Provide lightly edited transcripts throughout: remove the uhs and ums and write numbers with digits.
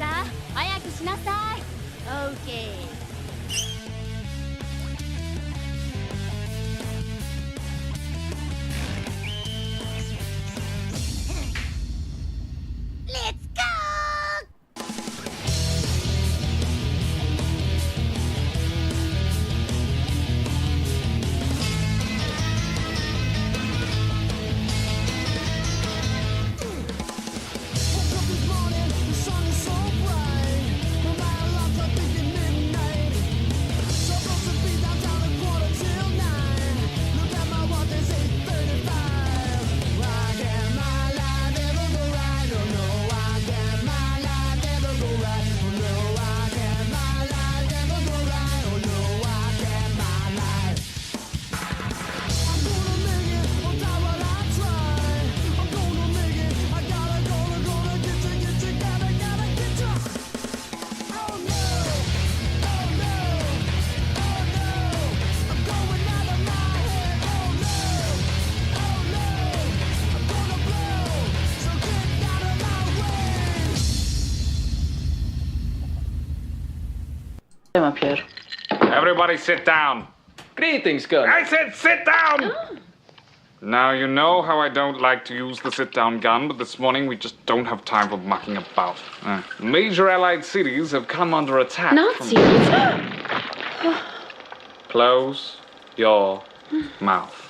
さ、早くしなさい。オーケー。Let's go! I'm up here. Everybody sit down. Greetings, Colonel. I said sit down! Now, you know how I don't like to use the sit-down gun, but this morning we just don't have time for mucking about. Major Allied cities have come under attack. Nazis? Close your mouth.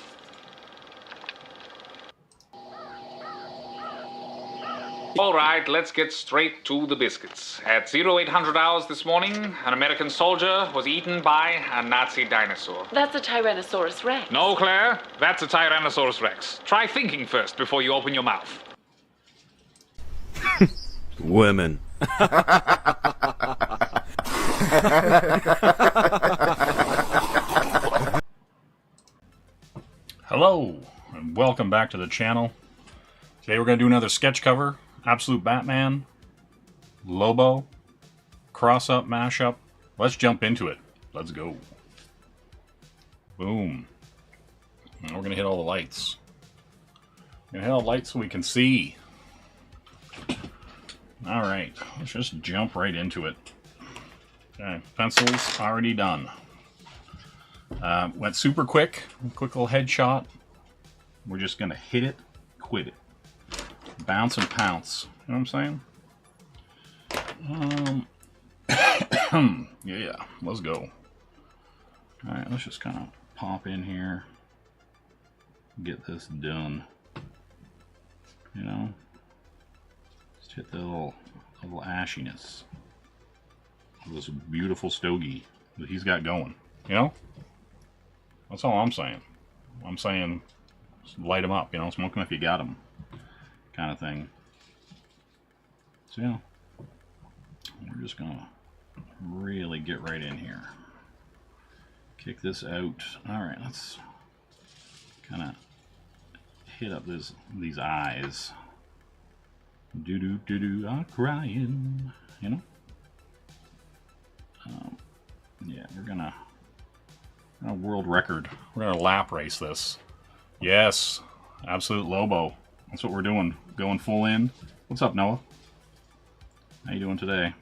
All right, let's get straight to the biscuits. At 0800 hours this morning, an American soldier was eaten by a Nazi dinosaur. That's a Tyrannosaurus Rex. No, Claire, that's a Tyrannosaurus Rex. Try thinking first before you open your mouth. Women. Hello, and welcome back to the channel. Today we're going to do another sketch cover. Absolute Batman, Lobo, cross-up, mashup. Let's jump into it. Let's go. Boom. And we're going to hit all the lights. We're going to hit all the lights so we can see. Alright, let's just jump right into it. Okay, pencils already done. Went super quick little headshot. We're just going to hit it, quit it. Bounce and pounce. You know what I'm saying? Yeah, let's go. Alright, let's just kind of pop in here. Get this done. You know? Just hit the little ashiness of this beautiful stogie that he's got going. You know? That's all I'm saying. I'm saying, just light him up, you know? Smoke him if you got him. Kind of thing. So yeah, we're just gonna really get right in here. Kick this out. All right, let's kind of hit up these eyes. Doo doo doo doo, I'm crying. You know. Yeah, we're gonna world record. We're gonna lap race this. Yes, absolute Lobo. That's what we're doing. Going full in. What's up, Noah? How you doing today?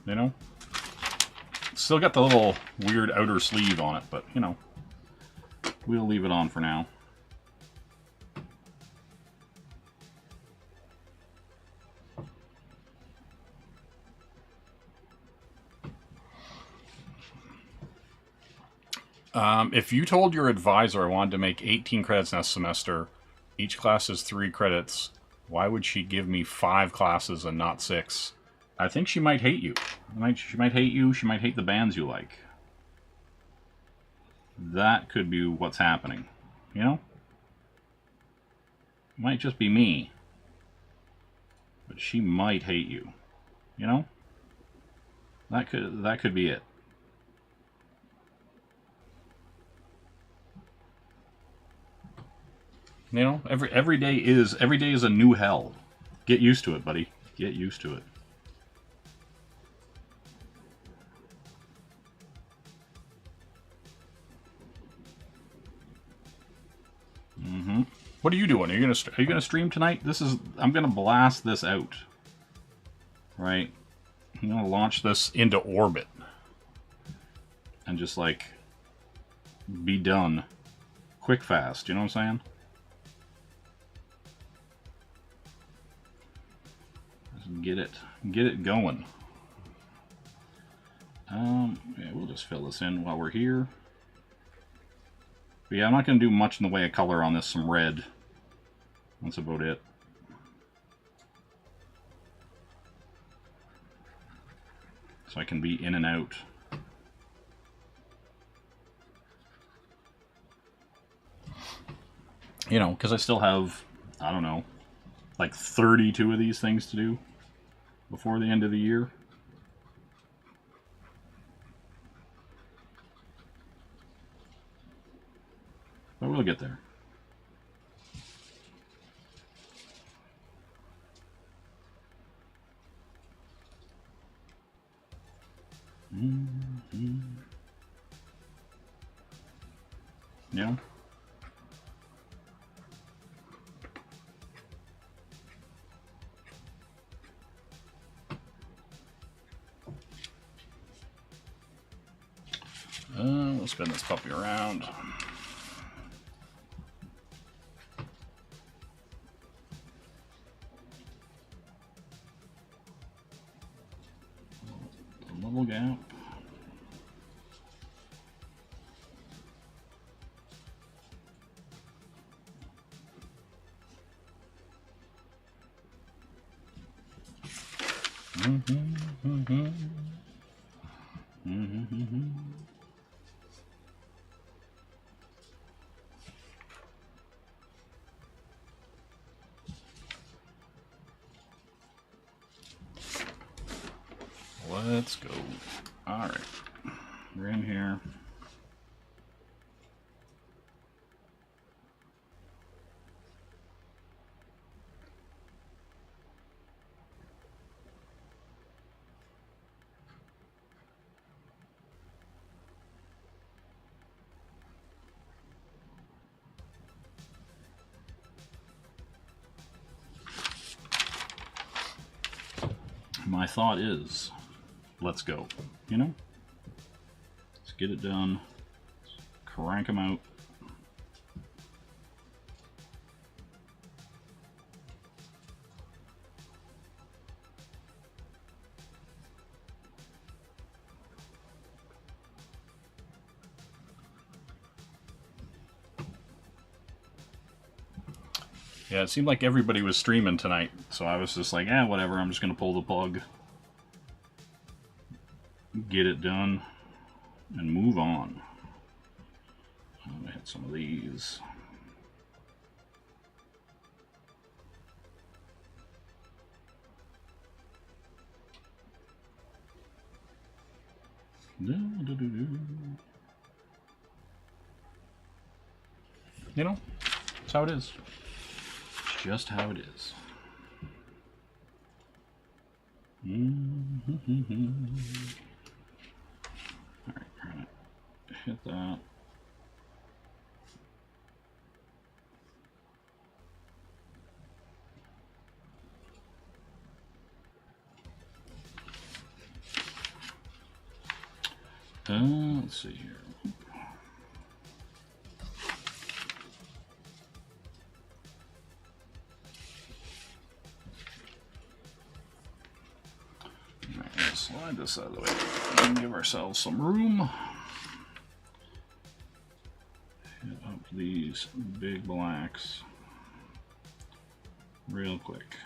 You know? Still got the little weird outer sleeve on it, but, you know. We'll leave it on for now. If you told your advisor I wanted to make 18 credits next semester, each class is 3 credits, why would she give me 5 classes and not 6? I think she might hate you. She might hate you, she might hate the bands you like. That could be what's happening, you know? It might just be me. But she might hate you, you know? That could be it. You know, every day is a new hell. Get used to it, buddy. Get used to it. What are you doing? Are you gonna stream tonight? I'm gonna blast this out. Right? I'm gonna launch this into orbit. And just like be done. Quick fast, you know what I'm saying? Just get it going. Yeah, we'll just fill this in while we're here. But yeah, I'm not gonna do much in the way of color on this. Some red. That's about it. So I can be in and out. You know, because I still have, I don't know, like 32 of these things to do before the end of the year. But we'll get there. Yeah. We'll spin this puppy around. A little gap. Let's go. All right, we're in here. My thought is, let's go, you know? Let's get it done. Let's crank them out. Yeah, it seemed like everybody was streaming tonight, so I was just like, whatever, I'm just gonna pull the plug. Get it done and move on. I'm gonna hit some of these. You know, that's how it is. Just how it is. Alright, we're gonna hit that. Let's see here. Slide this out of the way and give ourselves some room. Hit up these big blacks real quick.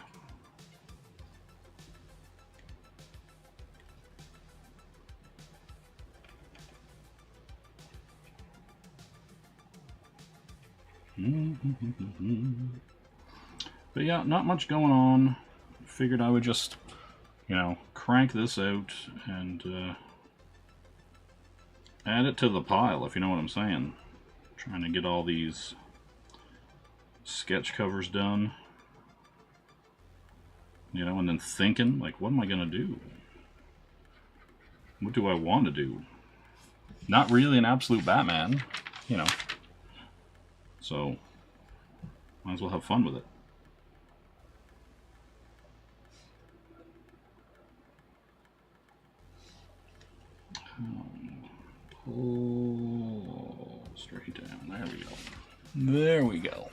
But yeah, not much going on. Figured I would just, you know, crank this out and add it to the pile, if you know what I'm saying. Trying to get all these sketch covers done. You know, and then thinking, like, what am I gonna do? What do I want to do? Not really an absolute Batman, you know. So, Might as well have fun with it. Pull straight down. There we go. There we go.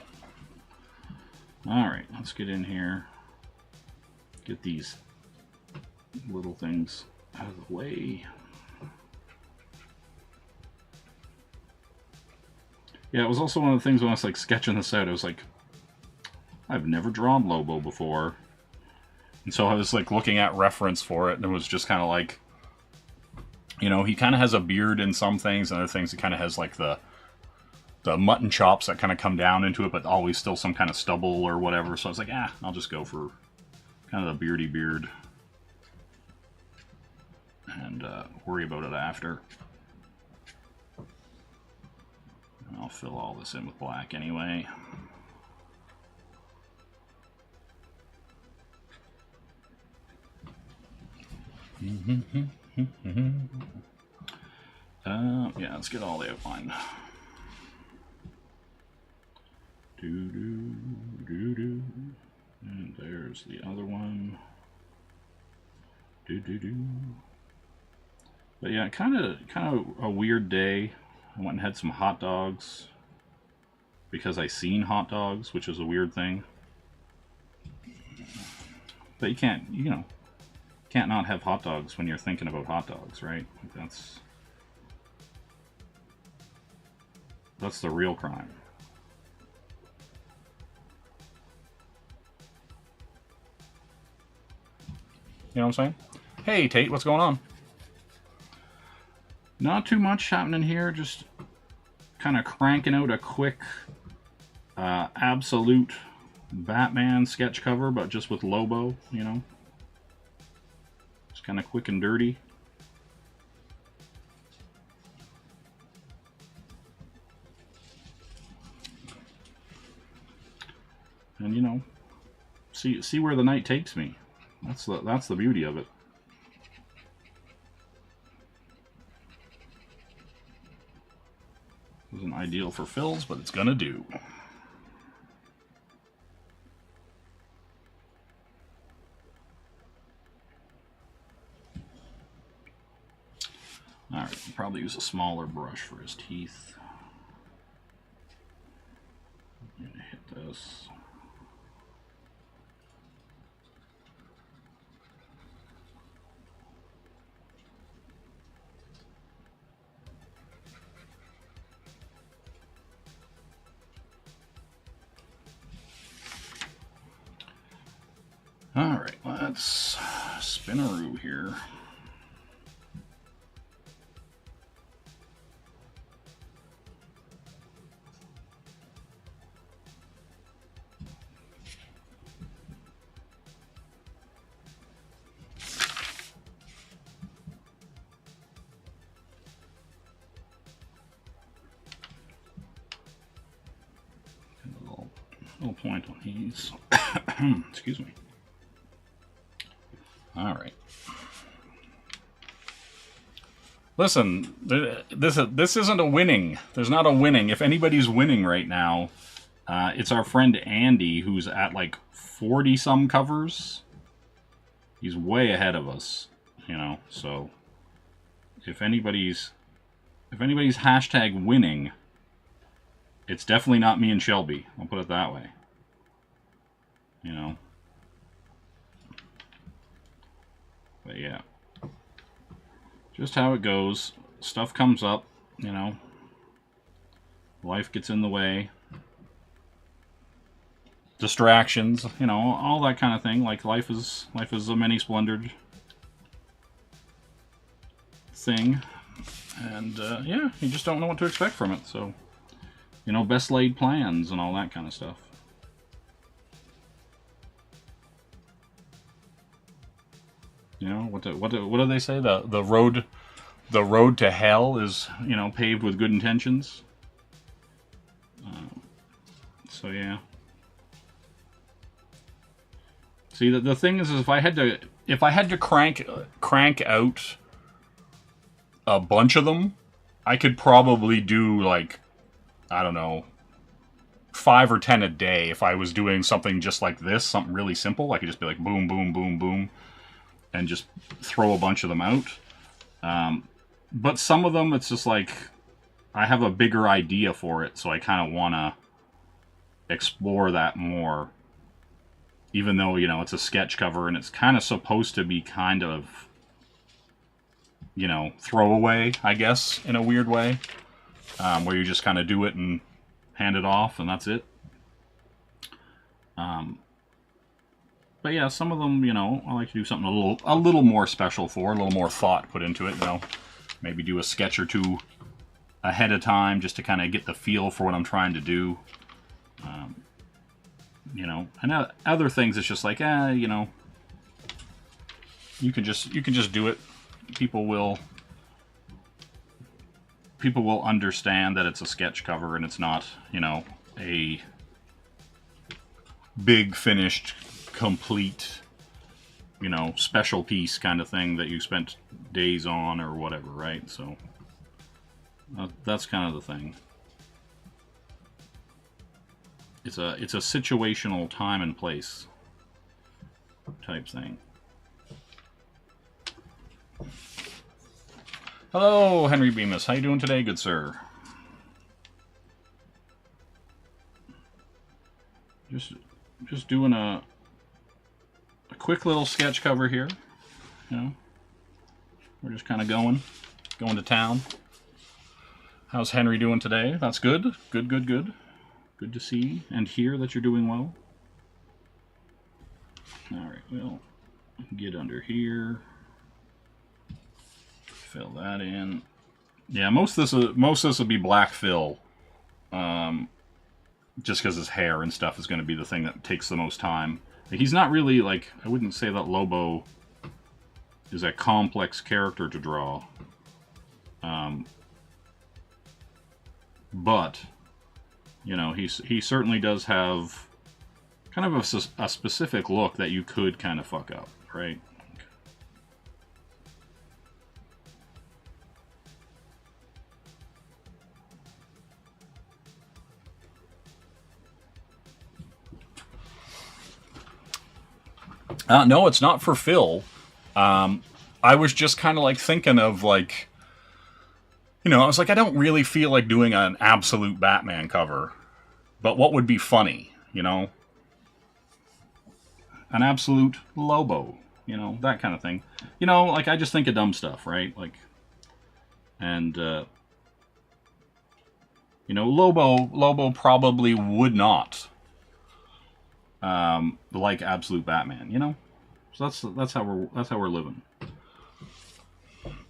Alright, let's get in here. Get these little things out of the way. Yeah, it was also one of the things when I was like sketching this out, I was like, I've never drawn Lobo before. And so I was like looking at reference for it, and it was just kind of like, you know, he kind of has a beard in some things, and other things he kind of has like the mutton chops that kind of come down into it, but always still some kind of stubble or whatever. So I was like, I'll just go for kind of the beardy beard. And worry about it after. I'll fill all this in with black anyway. Yeah, let's get all the outline. Do. And there's the other one. Do. But yeah, kind of a weird day. I went and had some hot dogs because I seen hot dogs, which is a weird thing. But you can't, you know, can't not have hot dogs when you're thinking about hot dogs, right? Like that's the real crime. You know what I'm saying? Hey, Tate, what's going on? Not too much happening here, just kind of cranking out a quick absolute Batman sketch cover, but just with Lobo, you know. Just kind of quick and dirty. And, you know, see where the night takes me. That's the beauty of it. Isn't ideal for fills, but it's gonna do. Alright, probably use a smaller brush for his teeth. I'm gonna hit this. Alright, let's spinaroo here. Little point on these. Excuse me. All right. Listen, this isn't a winning. There's not a winning. If anybody's winning right now, it's our friend Andy, who's at like 40 some covers. He's way ahead of us, you know. So if anybody's hashtag winning, it's definitely not me and Shelby. I'll put it that way. You know. But yeah, just how it goes. Stuff comes up, you know. Life gets in the way. Distractions, you know, all that kind of thing. Like life is a many splendored thing, and yeah, you just don't know what to expect from it. So, you know, best laid plans and all that kind of stuff. You know, what do they say? The road to hell is, you know, paved with good intentions. So yeah. See, the thing is if I had to crank out a bunch of them, I could probably do like, I don't know, 5 or 10 a day. If I was doing something just like this, something really simple, I could just be like boom, boom, boom, boom, and just throw a bunch of them out. But some of them, it's just like, I have a bigger idea for it, so I kind of want to explore that more. Even though, you know, it's a sketch cover, and it's kind of supposed to be kind of, you know, throwaway, I guess, in a weird way. Where you just kind of do it and hand it off, and that's it. But yeah, some of them, you know, I like to do something a little more special for, a little more thought put into it, you know. Maybe do a sketch or two ahead of time just to kind of get the feel for what I'm trying to do. You know, and other things it's just like, you know, you can just do it. People will understand that it's a sketch cover and it's not, you know, a big finished, complete, you know, special piece kind of thing that you spent days on or whatever, right? So that's kind of the thing. It's a situational time and place type thing. Hello, Henry Bemis. How you doing today, good sir? Just doing a quick little sketch cover here. You know, we're just kind of going to town. How's Henry doing today? That's good. Good, good, good. Good to see and hear that you're doing well. All right, well, get under here. Fill that in. Yeah, most of this will be black fill. Just because his hair and stuff is going to be the thing that takes the most time. He's not really, like, I wouldn't say that Lobo is a complex character to draw. But, you know, he certainly does have kind of a specific look that you could kind of fuck up, right? No, it's not for Phil. I was just kind of like thinking of like, you know, I was like, I don't really feel like doing an absolute Batman cover, but what would be funny, you know? An absolute Lobo, you know, that kind of thing. You know, like I just think of dumb stuff, right? Like, and, you know, Lobo probably would not like absolute Batman, you know? So that's how we're living.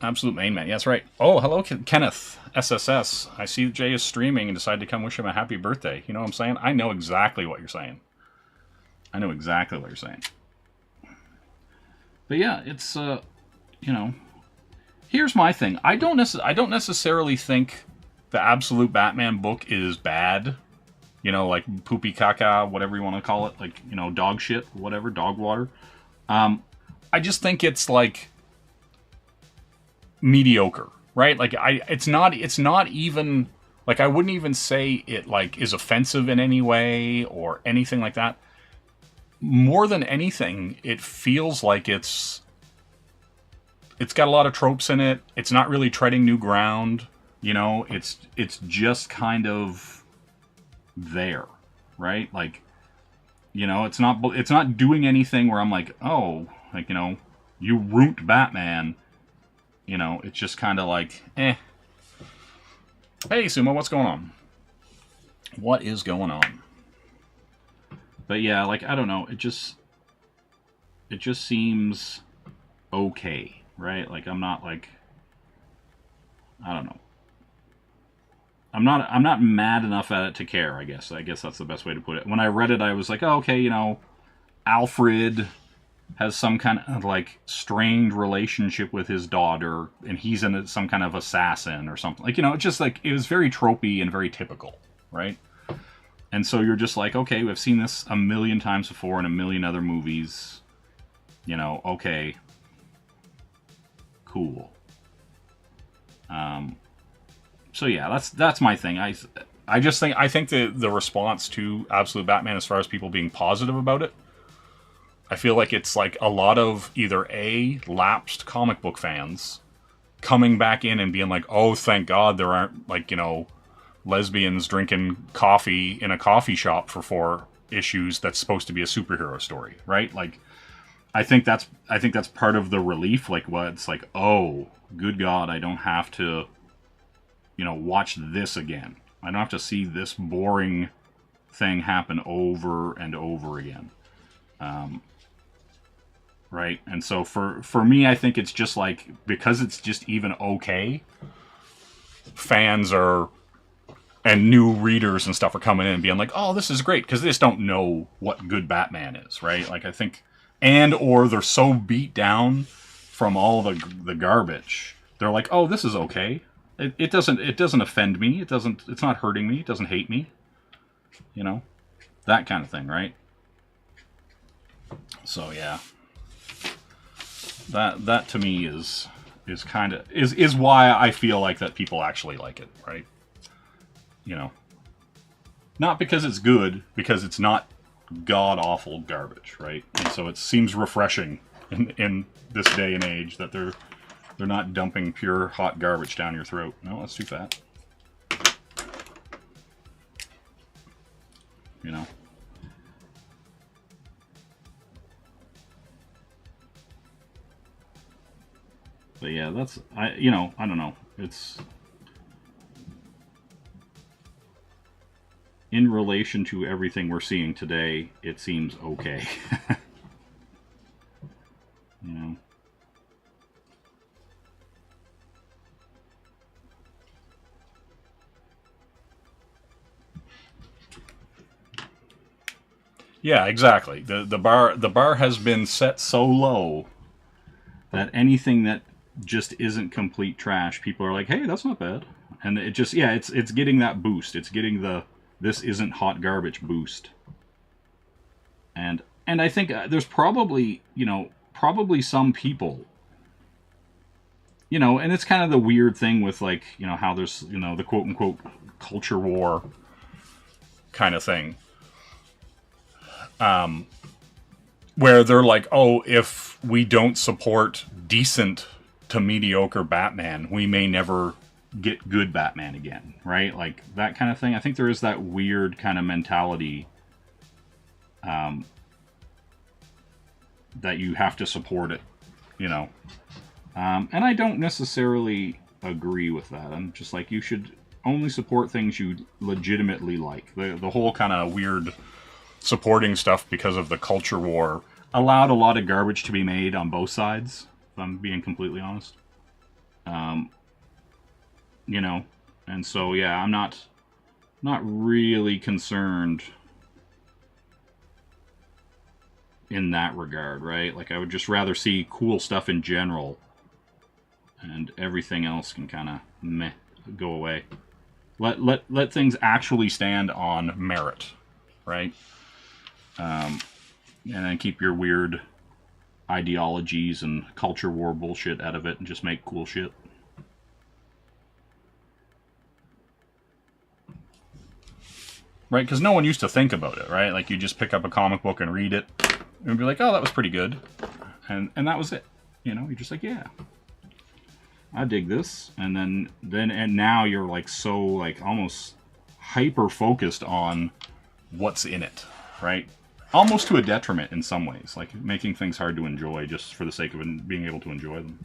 Absolute main man. Yeah, that's right. Oh, hello, Kenneth SSS. I see Jay is streaming and decided to come wish him a happy birthday. You know what I'm saying? I know exactly what you're saying. I know exactly what you're saying. But yeah, it's you know, here's my thing. I don't necessarily think the Absolute Batman book is bad. You know, like poopy caca, whatever you want to call it, like, you know, dog shit, whatever, dog water. I just think it's like mediocre, right? Like it's not even like, I wouldn't even say it like is offensive in any way or anything like that. More than anything, it feels like it's got a lot of tropes in it. It's not really treading new ground, you know. It's just kind of there, right? Like, you know, it's not doing anything where I'm like, oh, like, you know, you root Batman. You know, it's just kind of like, eh. Hey, Sumo, what's going on? What is going on? But yeah, like, I don't know. It just seems okay, right? Like, I'm not like, I don't know. I'm not mad enough at it to care, I guess. I guess that's the best way to put it. When I read it, I was like, oh, okay, you know, Alfred has some kind of like strained relationship with his daughter, and he's some kind of assassin or something. Like, you know, it's just like, it was very tropey and very typical, right? And so you're just like, okay, we've seen this a million times before in a million other movies. You know, okay, cool. So yeah, that's my thing. I think the response to Absolute Batman, as far as people being positive about it, I feel like it's like a lot of either lapsed comic book fans coming back in and being like, oh, thank God there aren't, like, lesbians drinking coffee in a coffee shop for 4 issues that's supposed to be a superhero story, right? Like, I think that's part of the relief. Like, what it's like, oh, good God, I don't have to, watch this again. I don't have to see this boring thing happen over and over again. Right? And so for me, I think it's just like, because it's just even okay, fans are, and new readers and stuff are coming in and being like, oh, this is great, because they just don't know what good Batman is, right? Like, I think, or they're so beat down from all the garbage, they're like, oh, this is okay. It doesn't offend me. It's not hurting me. It doesn't hate me. That kind of thing, right? So yeah. That to me is kind of is why I feel like that people actually like it, right? Not because it's good, because it's not god awful garbage, right? And so it seems refreshing in this day and age that they're not dumping pure hot garbage down your throat. No, that's too fat. But yeah, that's, I don't know. It's, in relation to everything we're seeing today, it seems okay. Yeah, exactly. The bar has been set so low that anything that just isn't complete trash, people are like, hey, that's not bad. And it just, yeah, it's getting that boost. It's getting the this isn't hot garbage boost. And I think there's probably some people, and it's kind of the weird thing with, like, how there's, the quote unquote culture war kind of thing. Where they're like, oh, if we don't support decent to mediocre Batman, we may never get good Batman again, right? Like, that kind of thing. I think there is that weird kind of mentality that you have to support it, and I don't necessarily agree with that. I'm just like, you should only support things you legitimately like. The whole kind of weird supporting stuff because of the culture war allowed a lot of garbage to be made on both sides, if I'm being completely honest. And so, yeah, I'm not really concerned in that regard, right? Like, I would just rather see cool stuff in general, and everything else can kind of meh, go away. Let things actually stand on merit, right? And then keep your weird ideologies and culture war bullshit out of it, and just make cool shit. Right? Because no one used to think about it, right? Like, you just pick up a comic book and read it, and be like, oh, that was pretty good. And that was it. You're just like, yeah, I dig this. And now you're like, so, like, almost hyper focused on what's in it, right? Almost to a detriment in some ways, like making things hard to enjoy just for the sake of being able to enjoy them.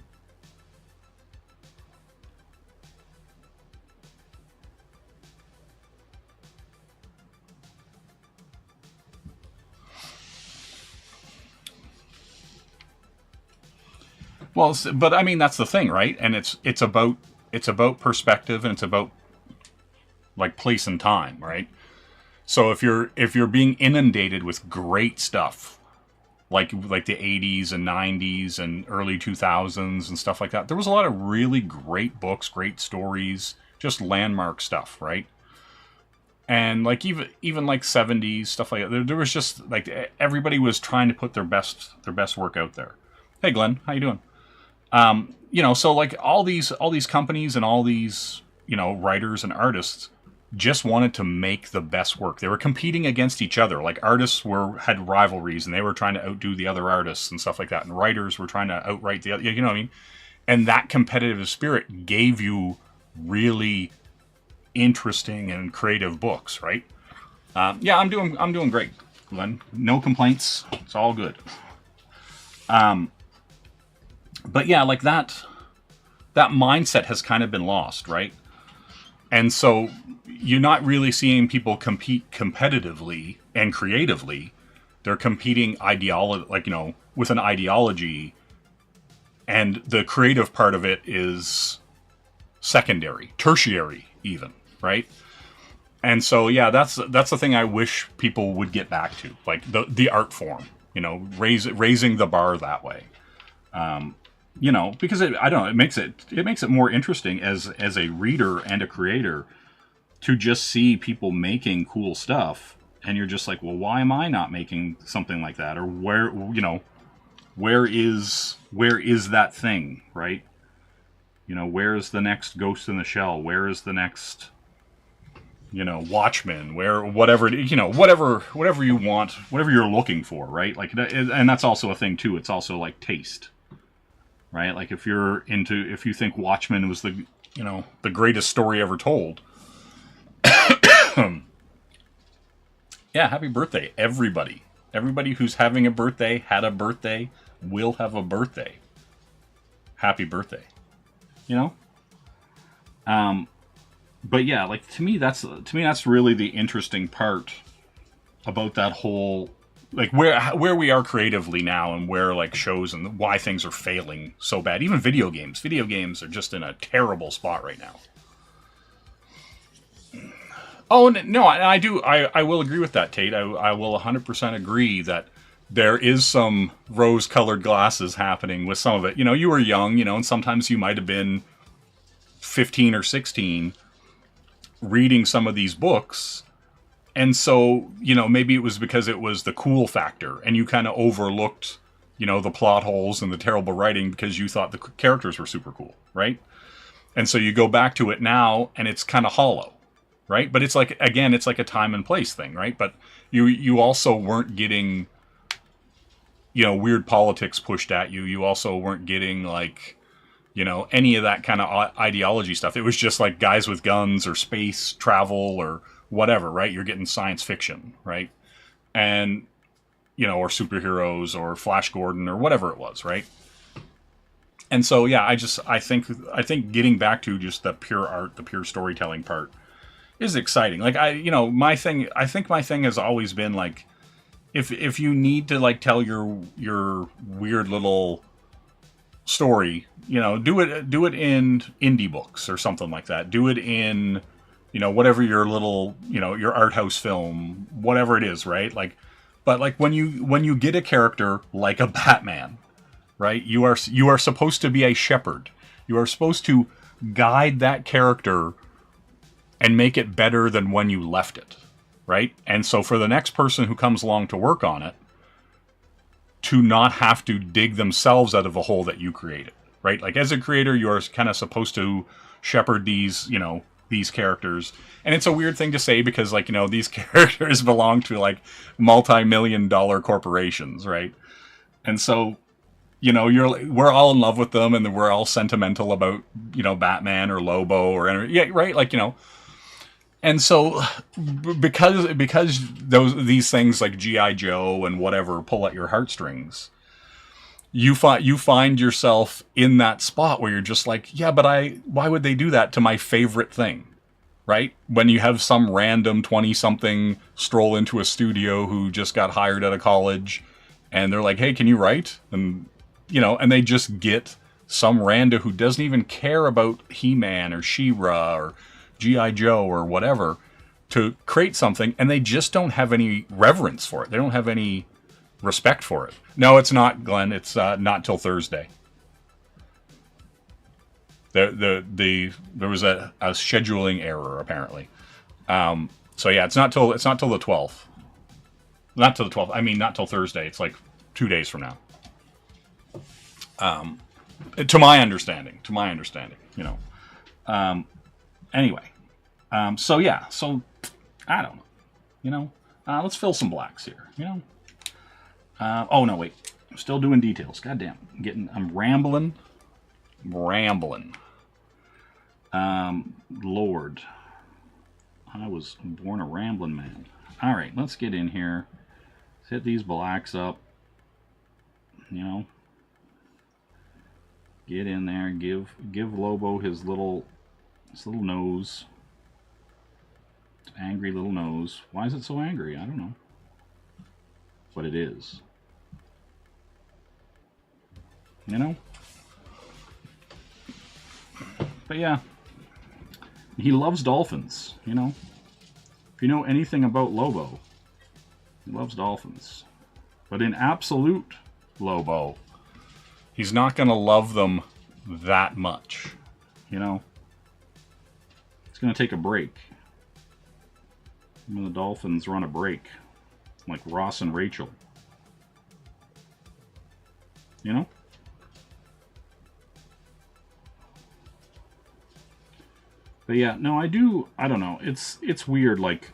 Well, but I mean, that's the thing, right? And it's about perspective, and it's about, like, place and time, right? So if you're being inundated with great stuff, like the 80s and 90s and early 2000s and stuff like that, there was a lot of really great books, great stories, just landmark stuff, right? And like even like 70s stuff like that, there was just like everybody was trying to put their best work out there. Hey Glenn, how you doing? So like all these companies and all these writers and artists, just wanted to make the best work. They were competing against each other. Like artists had rivalries and they were trying to outdo the other artists and stuff like that. And writers were trying to outwrite the other, you know what I mean? And that competitive spirit gave you really interesting and creative books, right? Yeah, I'm doing great, Glenn. No complaints. It's all good. But yeah, like that mindset has kind of been lost, right? And so you're not really seeing people compete competitively and creatively. They're competing with an ideology, and the creative part of it is secondary, tertiary even, right? And so yeah, that's the thing I wish people would get back to, like the art form, raising the bar that way. Because it makes it more interesting as a reader and a creator to just see people making cool stuff, and you're just like, well, why am I not making something like that? Or where is that thing, right? Where's the next Ghost in the Shell? Where is the next, Watchmen? Whatever you want, whatever you're looking for, right? Like, and that's also a thing too. It's also like taste. Right? Like if you think Watchmen was the greatest story ever told. Yeah, happy birthday, everybody. Everybody who's having a birthday, had a birthday, will have a birthday. Happy birthday. But yeah, like to me that's really the interesting part about that whole, like where we are creatively now, and where like shows and why things are failing so bad. Even video games are just in a terrible spot right now. Oh no, I will agree with that, Tate. I will 100% agree that there is some rose-colored glasses happening with some of it. You were young, and sometimes you might have been 15 or 16 reading some of these books. And so, maybe it was because it was the cool factor, and you kind of overlooked, the plot holes and the terrible writing because you thought the characters were super cool, right? And so you go back to it now, and it's kind of hollow, right? But it's like, again, it's like a time and place thing, right? But you also weren't getting, weird politics pushed at you. You also weren't getting, like, any of that kind of ideology stuff. It was just like guys with guns or space travel or whatever, right? You're getting science fiction, right? And, or superheroes or Flash Gordon or whatever it was, right? And so, yeah, I think getting back to just the pure art, the pure storytelling part is exciting. Like my thing has always been like, if you need to like tell your weird little story, do it in indie books or something like that. Do it in, whatever your little, your art house film, whatever it is, right? Like, but like when you get a character like a Batman, right? You are supposed to be a shepherd. You are supposed to guide that character and make it better than when you left it, right? And so for the next person who comes along to work on it, to not have to dig themselves out of a hole that you created, right? Like as a creator, you are kind of supposed to shepherd these characters. And it's a weird thing to say because like, these characters belong to like multi-million-dollar corporations, right? And so, we're all in love with them and we're all sentimental about, Batman or Lobo or, yeah, right? Like, and so because these things like G.I. Joe and whatever pull at your heartstrings, you find yourself in that spot where you're just like, yeah, but why would they do that to my favorite thing, right? When you have some random 20-something stroll into a studio who just got hired out of college, and they're like, hey, can you write? And and they just get some rando who doesn't even care about He-Man or She-Ra or G.I. Joe or whatever to create something, and they just don't have any reverence for it. They don't have any respect for it. No, it's not, Glenn. It's not till Thursday. There was a scheduling error apparently. So yeah, it's not till the 12th. Not till the 12th. I mean, not till Thursday. It's like 2 days from now. To my understanding. Anyway, So yeah, so I don't know. You know, let's fill some blacks here. You know. Oh no, wait. I'm still doing details. Goddamn, I'm rambling. Lord, I was born a rambling man. All right, let's get in here. Let's hit these blacks up. You know, get in there. Give Lobo his little nose. Angry little nose. Why is it so angry? I don't know. But it is. You know? But yeah. He loves dolphins, you know? If you know anything about Lobo, he loves dolphins. But in absolute Lobo, he's not going to love them that much, you know? It's going to take a break. When the dolphins run a break, like Ross and Rachel. You know? But yeah, no, I don't know. It's weird, like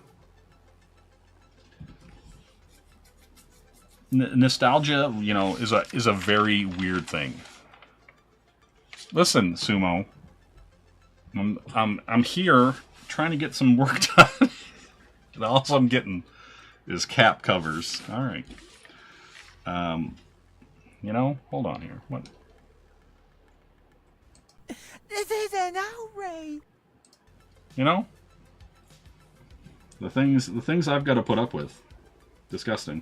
nostalgia, you know, is a very weird thing. Listen, Sumo. I'm here trying to get some work done. And all I'm getting is cap covers. All right. You know, hold on here. What? This is an outrage. You know, the things I've got to put up with, disgusting.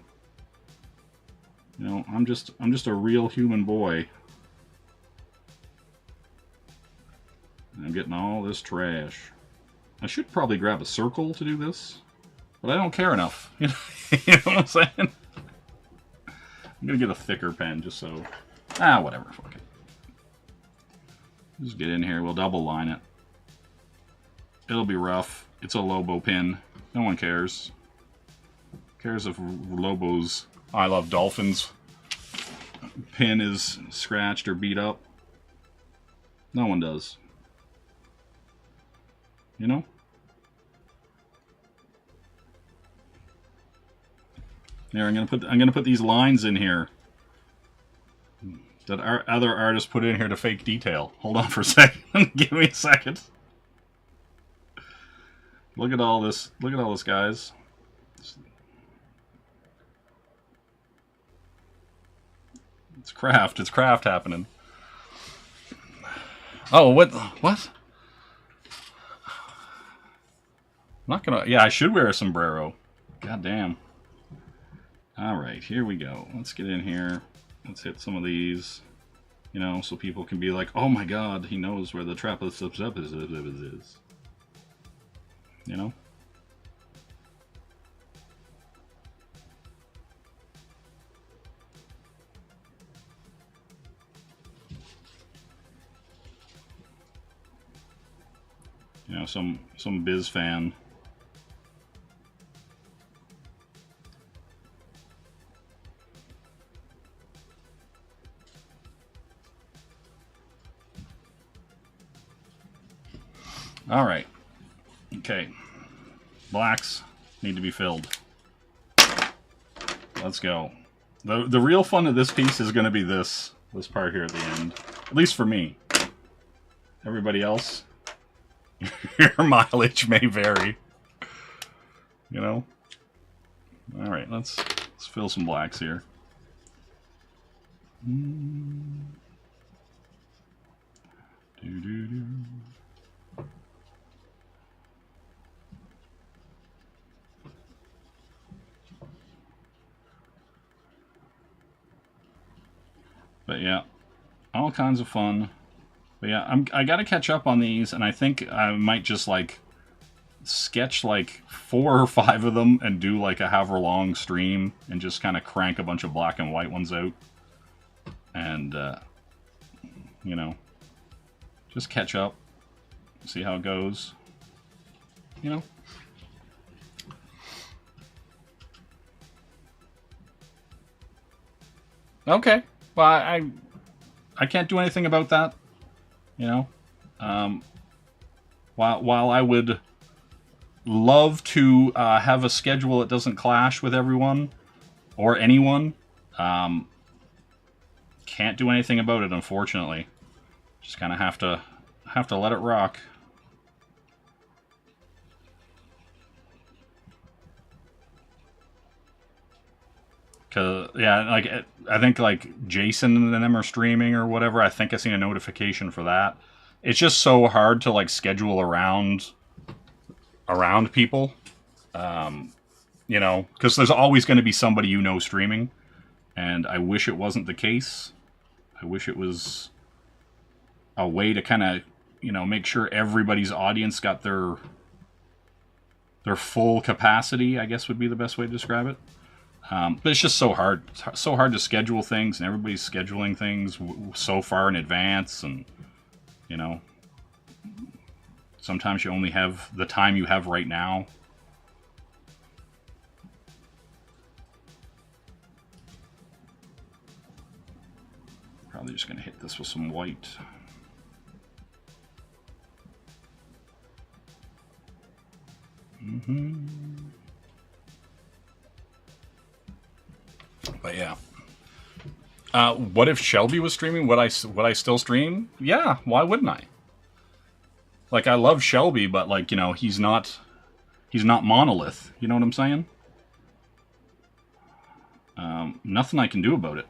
You know, I'm just a real human boy. And I'm getting all this trash. I should probably grab a circle to do this. But I don't care enough. You know what I'm saying? I'm gonna get a thicker pen just so... whatever. Fuck it. Just get in here. We'll double line it. It'll be rough. It's a Lobo pin. No one cares. Cares if Lobo's I Love Dolphins pin is scratched or beat up. No one does. You know? Here, I'm gonna put these lines in here that our other artists put in here to fake detail. Hold on for a second. Give me a second. Look at all this. Look at all this, guys. It's craft. It's craft happening. Oh, what? What? I'm not gonna. Yeah, I should wear a sombrero. God damn. Alright, here we go. Let's get in here. Let's hit some of these. You know, so people can be like, oh my god, he knows where the trap of the is. You know? You know, some Biz fan. All right. Okay. Blacks need to be filled. Let's go. The real fun of this piece is going to be this part here at the end. At least for me. Everybody else, your mileage may vary. You know? All right, let's fill some blacks here. Do-do-do. But yeah, all kinds of fun. But yeah, I gotta catch up on these, and I think I might just like sketch like 4 or 5 of them and do like a however long stream and just kind of crank a bunch of black and white ones out. And, you know, just catch up, see how it goes, you know? Okay. Well, I can't do anything about that, you know. While I would love to have a schedule that doesn't clash with everyone or anyone. Can't do anything about it, unfortunately. Just kind of have to let it rock. Cause yeah, like I think like Jason and them are streaming or whatever. I think I seen a notification for that. It's just so hard to like schedule around people, you know, because there's always going to be somebody you know streaming, and I wish it wasn't the case. I wish it was a way to kind of, you know, make sure everybody's audience got their full capacity, I guess would be the best way to describe it. But it's just so hard. It's so hard to schedule things, and everybody's scheduling things so far in advance, and, you know, sometimes you only have the time you have right now. Probably just going to hit this with some white. But yeah. What if Shelby was streaming? Would I still stream? Yeah, why wouldn't I? Like, I love Shelby, but, like, you know, he's not Monolith. You know what I'm saying? Nothing I can do about it,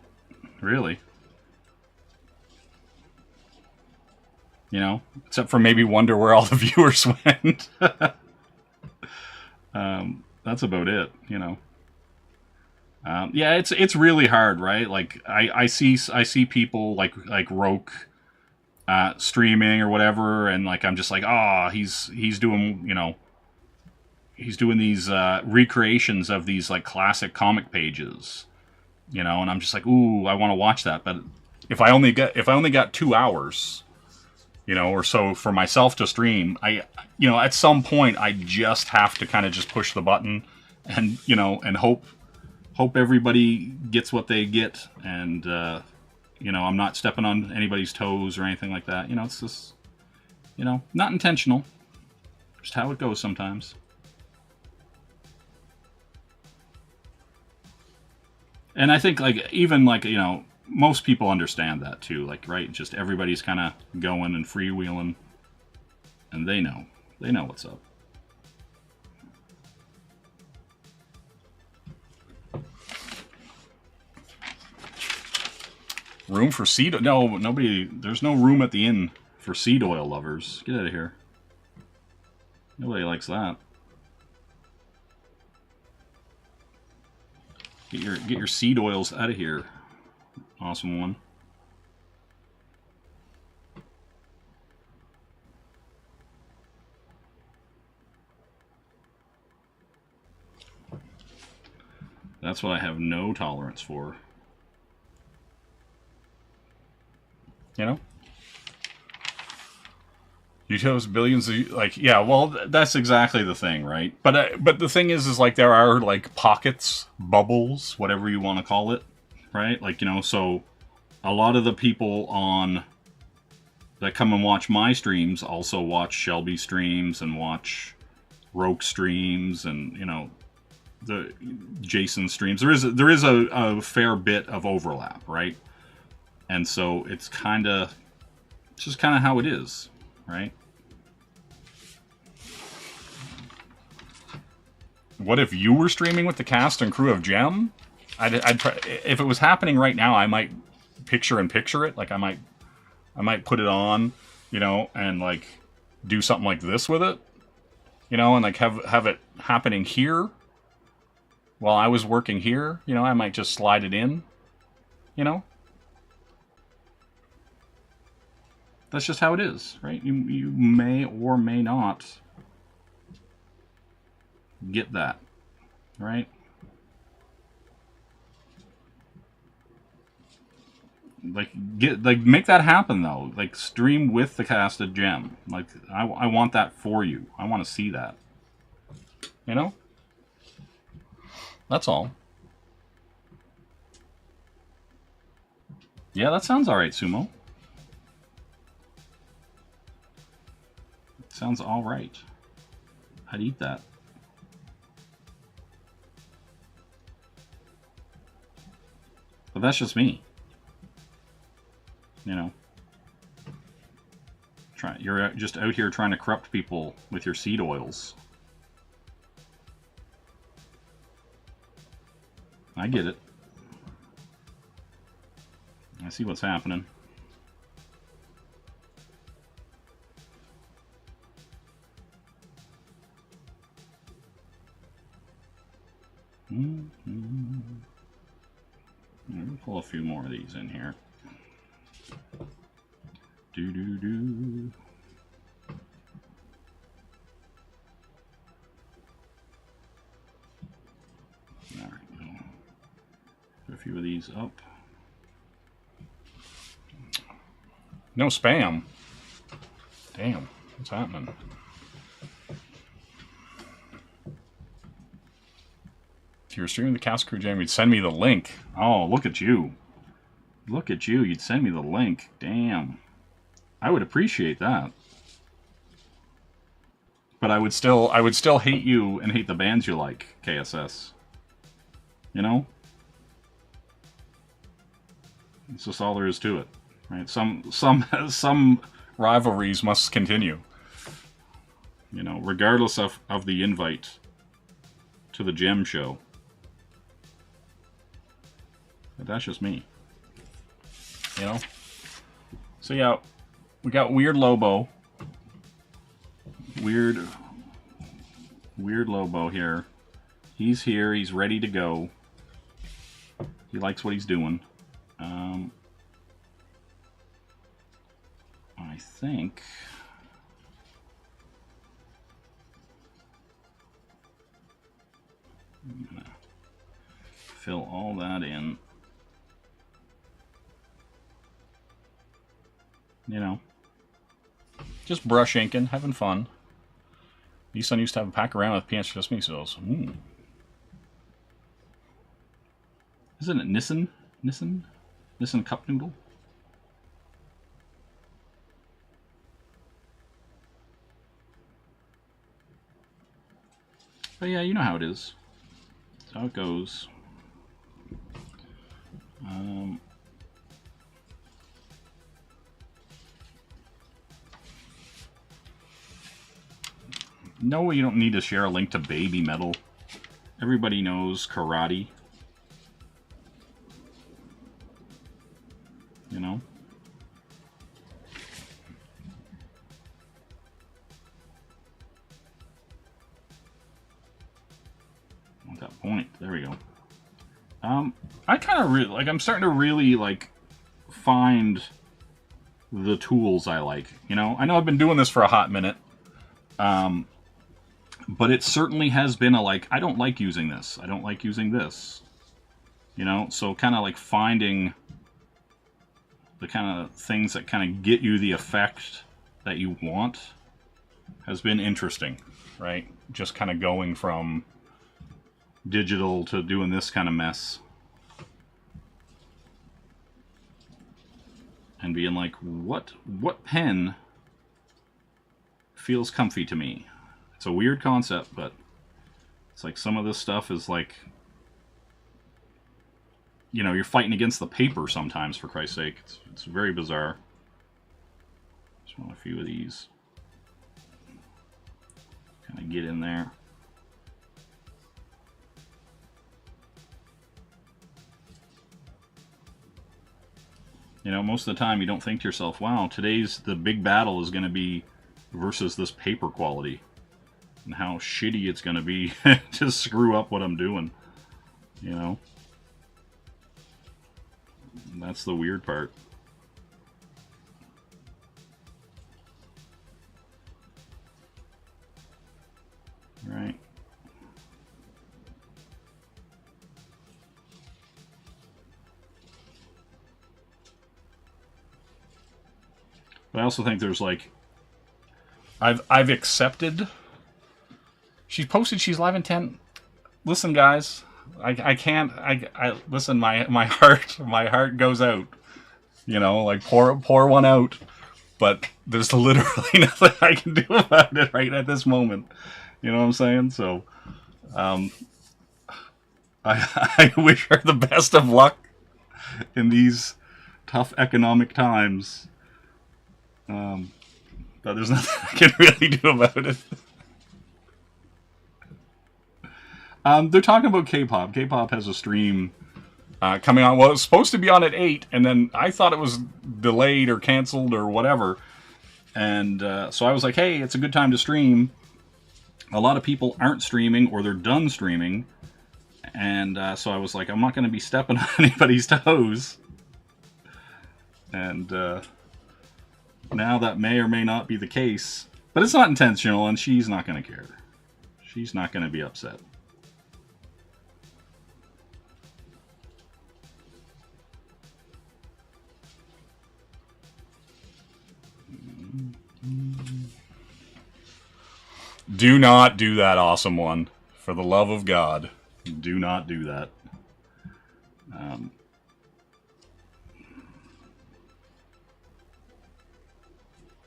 really. You know, except for maybe wonder where all the viewers went. That's about it, you know. Yeah, it's really hard, right? Like I see people like Roke streaming or whatever, and like I'm just like, oh, he's doing, you know, he's doing these recreations of these like classic comic pages, you know, and I'm just like, ooh, I want to watch that, but if I only got 2 hours, you know, or so for myself to stream, you know, at some point I just have to kind of just push the button and, you know, and hope everybody gets what they get, and you know, I'm not stepping on anybody's toes or anything like that. You know, it's just, you know, not intentional, just how it goes sometimes. And I think, like, even, like, you know, most people understand that too, like, right? Just everybody's kind of going and freewheeling, and they know what's up. Room for seed? No, nobody. There's no room at the inn for seed oil lovers. Get out of here. Nobody likes that. Get your seed oils out of here. Awesome one. That's what I have no tolerance for. You know? You chose billions of, like, yeah, well, that's exactly the thing, right? But the thing is like, there are, like, pockets, bubbles, whatever you want to call it, right? Like, you know, so a lot of the people that come and watch my streams also watch Shelby streams and watch Roke streams and, you know, the Jason streams. There is a fair bit of overlap, right? And so it's just kind of how it is, right? What if you were streaming with the cast and crew of Gem? I'd try, if it was happening right now, I might picture it. Like, I might put it on, you know, and like do something like this with it, you know, and like have it happening here while I was working here. You know, I might just slide it in, you know. That's just how it is, right? You may or may not get that, right? Like, make that happen though. Like, stream with the cast of Gem. Like, I want that for you. I want to see that. You know? That's all. Yeah, that sounds alright, Sumo. Sounds all right. I'd eat that. But that's just me. You know. You're just out here trying to corrupt people with your seed oils. I get it. I see what's happening. We'll pull a few more of these in here. Do. All right, put a few of these up. No spam. Damn, what's happening? If you were streaming the Cast Crew Jam, you'd send me the link. Oh, look at you. Look at you, you'd send me the link. Damn. I would appreciate that. But I would still hate you and hate the bands you like, KSS. You know? It's just all there is to it. Right? Some rivalries must continue. You know, regardless of the invite to the Gem show. But that's just me. You know? So yeah, we got Weird Lobo. Weird Lobo here. He's here, he's ready to go. He likes what he's doing. I think I'm gonna fill all that in. You know, just brush inking, having fun. Nissan used to have a pack around with peanuts just me sauce. Isn't it Nissan? Nissan cup noodle? But yeah, you know how it is. That's how it goes. No, you don't need to share a link to Baby Metal. Everybody knows karate. You know? At that point, there we go. I kind of really, like, I'm starting to really, like, find the tools I like. You know? I know I've been doing this for a hot minute. But it certainly has been a, like, I don't like using this. I don't like using this. You know? So kind of like finding the kind of things that kind of get you the effect that you want has been interesting, right? Just kind of going from digital to doing this kind of mess. And being like, what pen feels comfy to me? It's a weird concept, but it's like some of this stuff is like, you know, you're fighting against the paper sometimes, for Christ's sake. It's very bizarre. Just want a few of these. Kind of get in there. You know, most of the time you don't think to yourself, wow, the big battle is going to be versus this paper quality. And how shitty it's going to be to screw up what I'm doing. You know? And that's the weird part. Right. But I also think there's like, I've accepted. She posted she's live in 10. Listen, guys, I can't. I listen. My heart goes out. You know, like pour one out. But there's literally nothing I can do about it right at this moment. You know what I'm saying? So, I wish her the best of luck in these tough economic times. But there's nothing I can really do about it. They're talking about K-pop. K-pop has a stream coming on. Well, it was supposed to be on at 8, and then I thought it was delayed or canceled or whatever. And so I was like, hey, it's a good time to stream. A lot of people aren't streaming, or they're done streaming. And so I was like, I'm not going to be stepping on anybody's toes. And now that may or may not be the case. But it's not intentional, and she's not going to care. She's not going to be upset. Do not do that, awesome one. For the love of God, do not do that.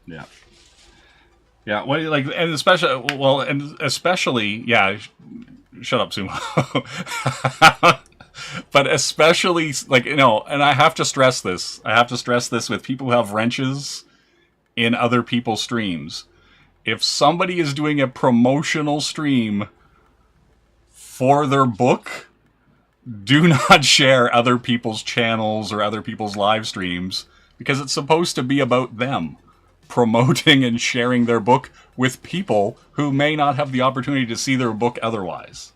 Yeah. Yeah, well, like, and especially, yeah, shut up, Sumo. But especially, like, you know, and I have to stress this. I have to stress this with people who have wrenches in other people's streams. If somebody is doing a promotional stream for their book, do not share other people's channels or other people's live streams, because it's supposed to be about them promoting and sharing their book with people who may not have the opportunity to see their book otherwise.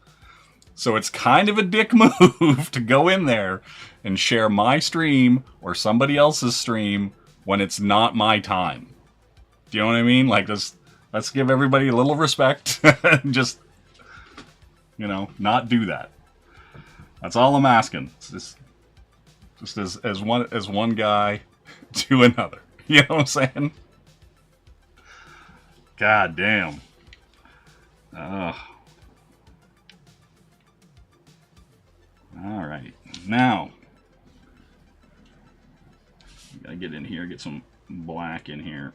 So it's kind of a dick move to go in there and share my stream or somebody else's stream when it's not my time. Do you know what I mean? Like, let's give everybody a little respect and just, you know, not do that. That's all I'm asking. It's just as one guy to another. You know what I'm saying? God damn. All right. Now, gotta get in here, get some black in here.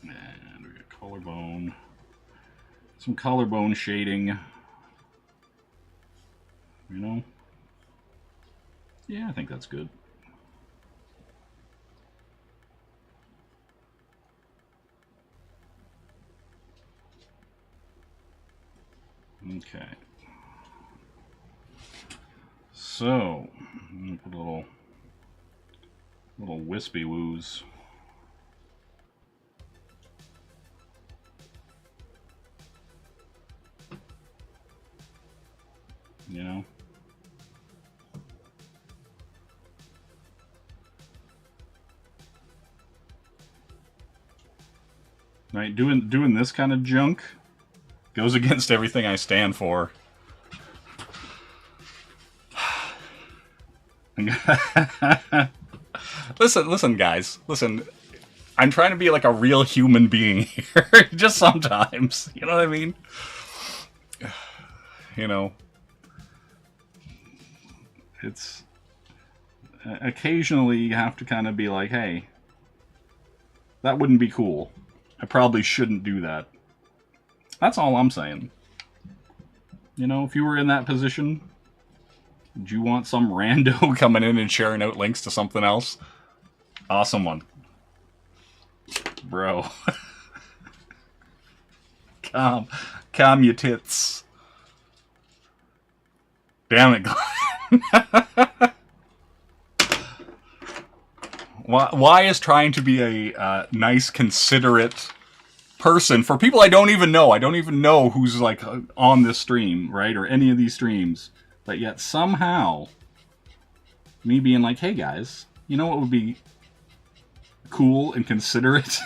And we got collarbone. Some collarbone shading. You know? Yeah, I think that's good. Okay. So, I'm gonna put a little wispy woos. You know? Right, doing this kind of junk goes against everything I stand for. Listen, guys. Listen, I'm trying to be like a real human being here. Just sometimes. You know what I mean? You know. It's... occasionally you have to kind of be like, hey, that wouldn't be cool. I probably shouldn't do that. That's all I'm saying. You know, if you were in that position, would you want some rando coming in and sharing out links to something else? Awesome one. Bro. Calm your tits. Damn it, Glenn. Why is trying to be a nice, considerate person for people I don't even know? I don't even know who's like on this stream, right? Or any of these streams. But yet somehow, me being like, hey guys, you know what would be cool and considerate?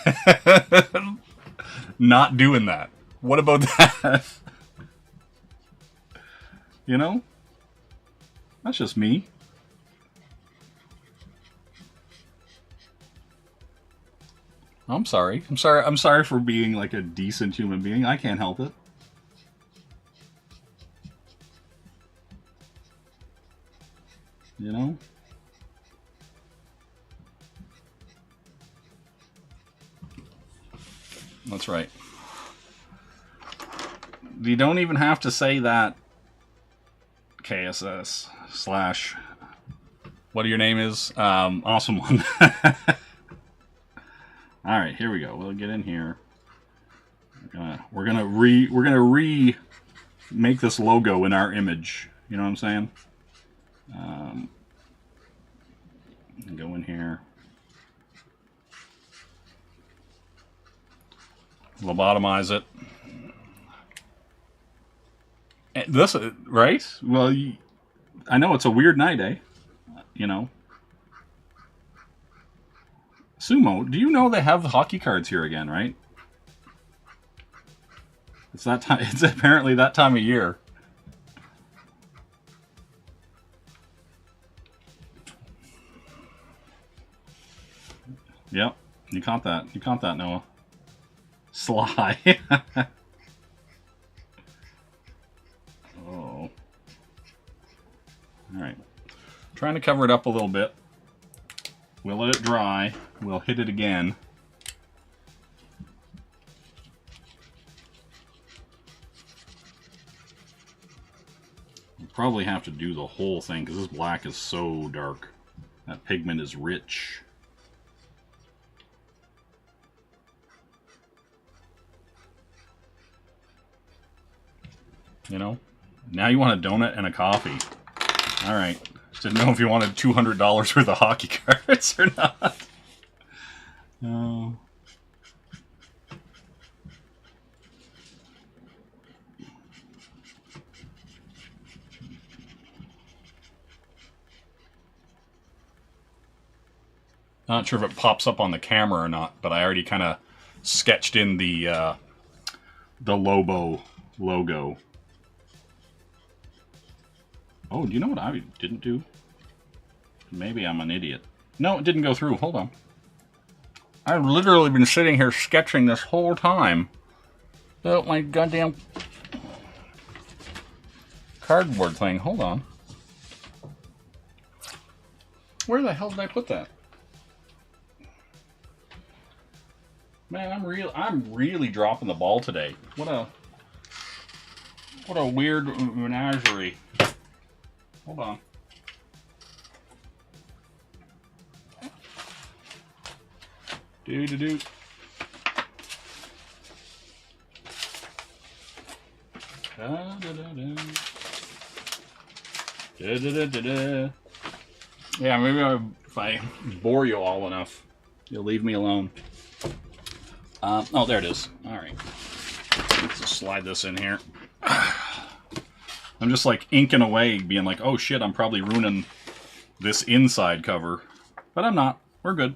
Not doing that. What about that? You know? That's just me. I'm sorry. I'm sorry for being like a decent human being. I can't help it. You know? That's right. You don't even have to say that. KSS slash what your name is. Awesome one. All right, here we go. We'll get in here. We're gonna make this logo in our image. You know what I'm saying? Go in here. Lobotomize it. This, right? Well, I know it's a weird night, eh? You know. Sumo, do you know they have the hockey cards here again, right? It's that time. It's apparently that time of year. Yep, you caught that. You caught that, Noah. Sly. Oh. Alright. Trying to cover it up a little bit. We'll let it dry. We'll hit it again. We'll probably have to do the whole thing because this black is so dark. That pigment is rich. You know? Now you want a donut and a coffee. Alright. Just didn't know if you wanted $200 worth of hockey cards or not. No. Not sure if it pops up on the camera or not, but I already kind of sketched in the Lobo logo. Oh, do you know what I didn't do? Maybe I'm an idiot. No, it didn't go through. Hold on. I've literally been sitting here sketching this whole time. Oh, my goddamn cardboard thing. Hold on. Where the hell did I put that? Man, I'm really dropping the ball today. What a weird menagerie. Hold on. Do. Yeah, maybe if I bore you all enough, you'll leave me alone. Oh, there it is. All right. Let's just slide this in here. I'm just like inking away, being like, oh shit, I'm probably ruining this inside cover. But I'm not. We're good.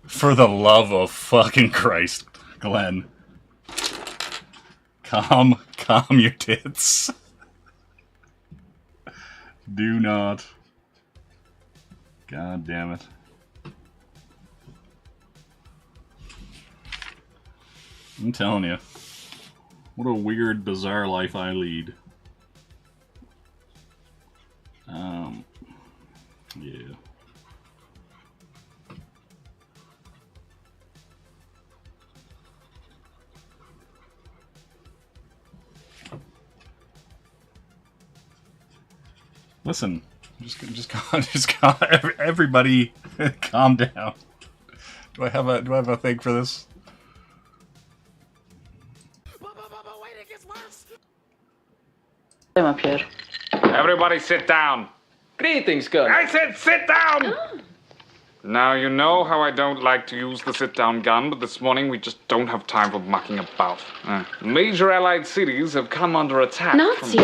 For the love of fucking Christ, Glenn. Calm your tits. Do not. God damn it. I'm telling you. What a weird, bizarre life I lead. Yeah. Listen, everybody, calm down. Do I have a thing for this? Wait, it gets worse. I'm up here. Everybody sit down. Greetings, Colonel. I said sit down! Now, you know how I don't like to use the sit-down gun, but this morning we just don't have time for mucking about. Major Allied cities have come under attack. Nazis?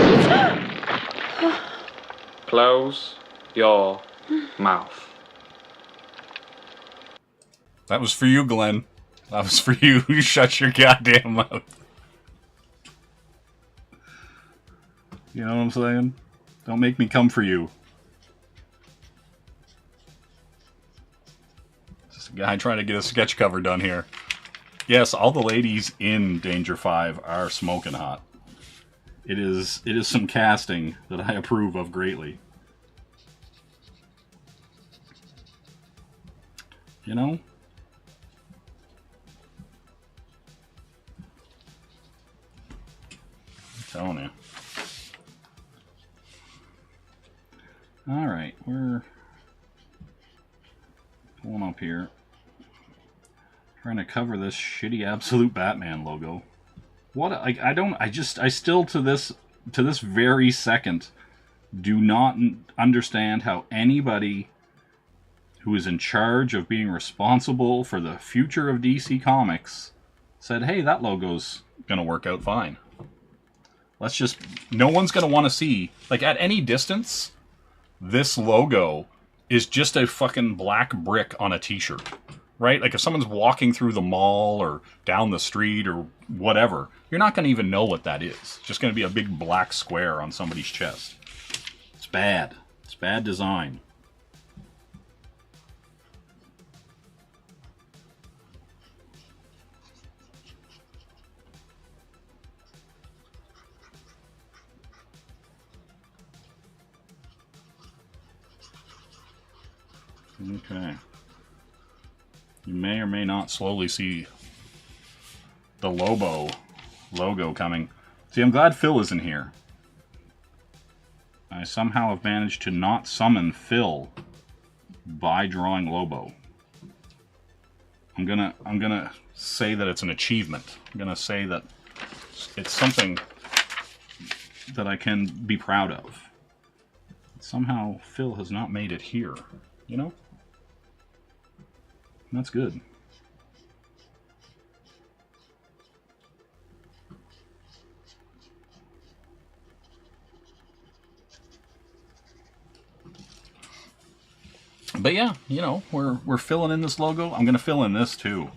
Close your mouth. That was for you, Glenn. That was for you. You shut your goddamn mouth. You know what I'm saying? Don't make me come for you. Just a guy trying to get a sketch cover done here. Yes, all the ladies in Danger 5 are smoking hot. It is some casting that I approve of greatly. You know? telling you. All right, we're pulling up here, trying to cover this shitty Absolute Batman logo. What? I still to this very second do not understand how anybody who is in charge of being responsible for the future of DC Comics said, hey, that logo's gonna work out fine. No one's gonna want to see, like, at any distance, this logo is just a fucking black brick on a t-shirt, right? Like, if someone's walking through the mall or down the street or whatever, you're not gonna even know what that is. It's just gonna be a big black square on somebody's chest. It's bad. It's bad design. Okay. You may or may not slowly see the Lobo logo coming. See, I'm glad Phil isn't here. I somehow have managed to not summon Phil by drawing Lobo. I'm gonna say that it's an achievement. I'm gonna say that it's something that I can be proud of. Somehow Phil has not made it here, you know? That's good. But yeah, you know, we're filling in this logo. I'm gonna fill in this too,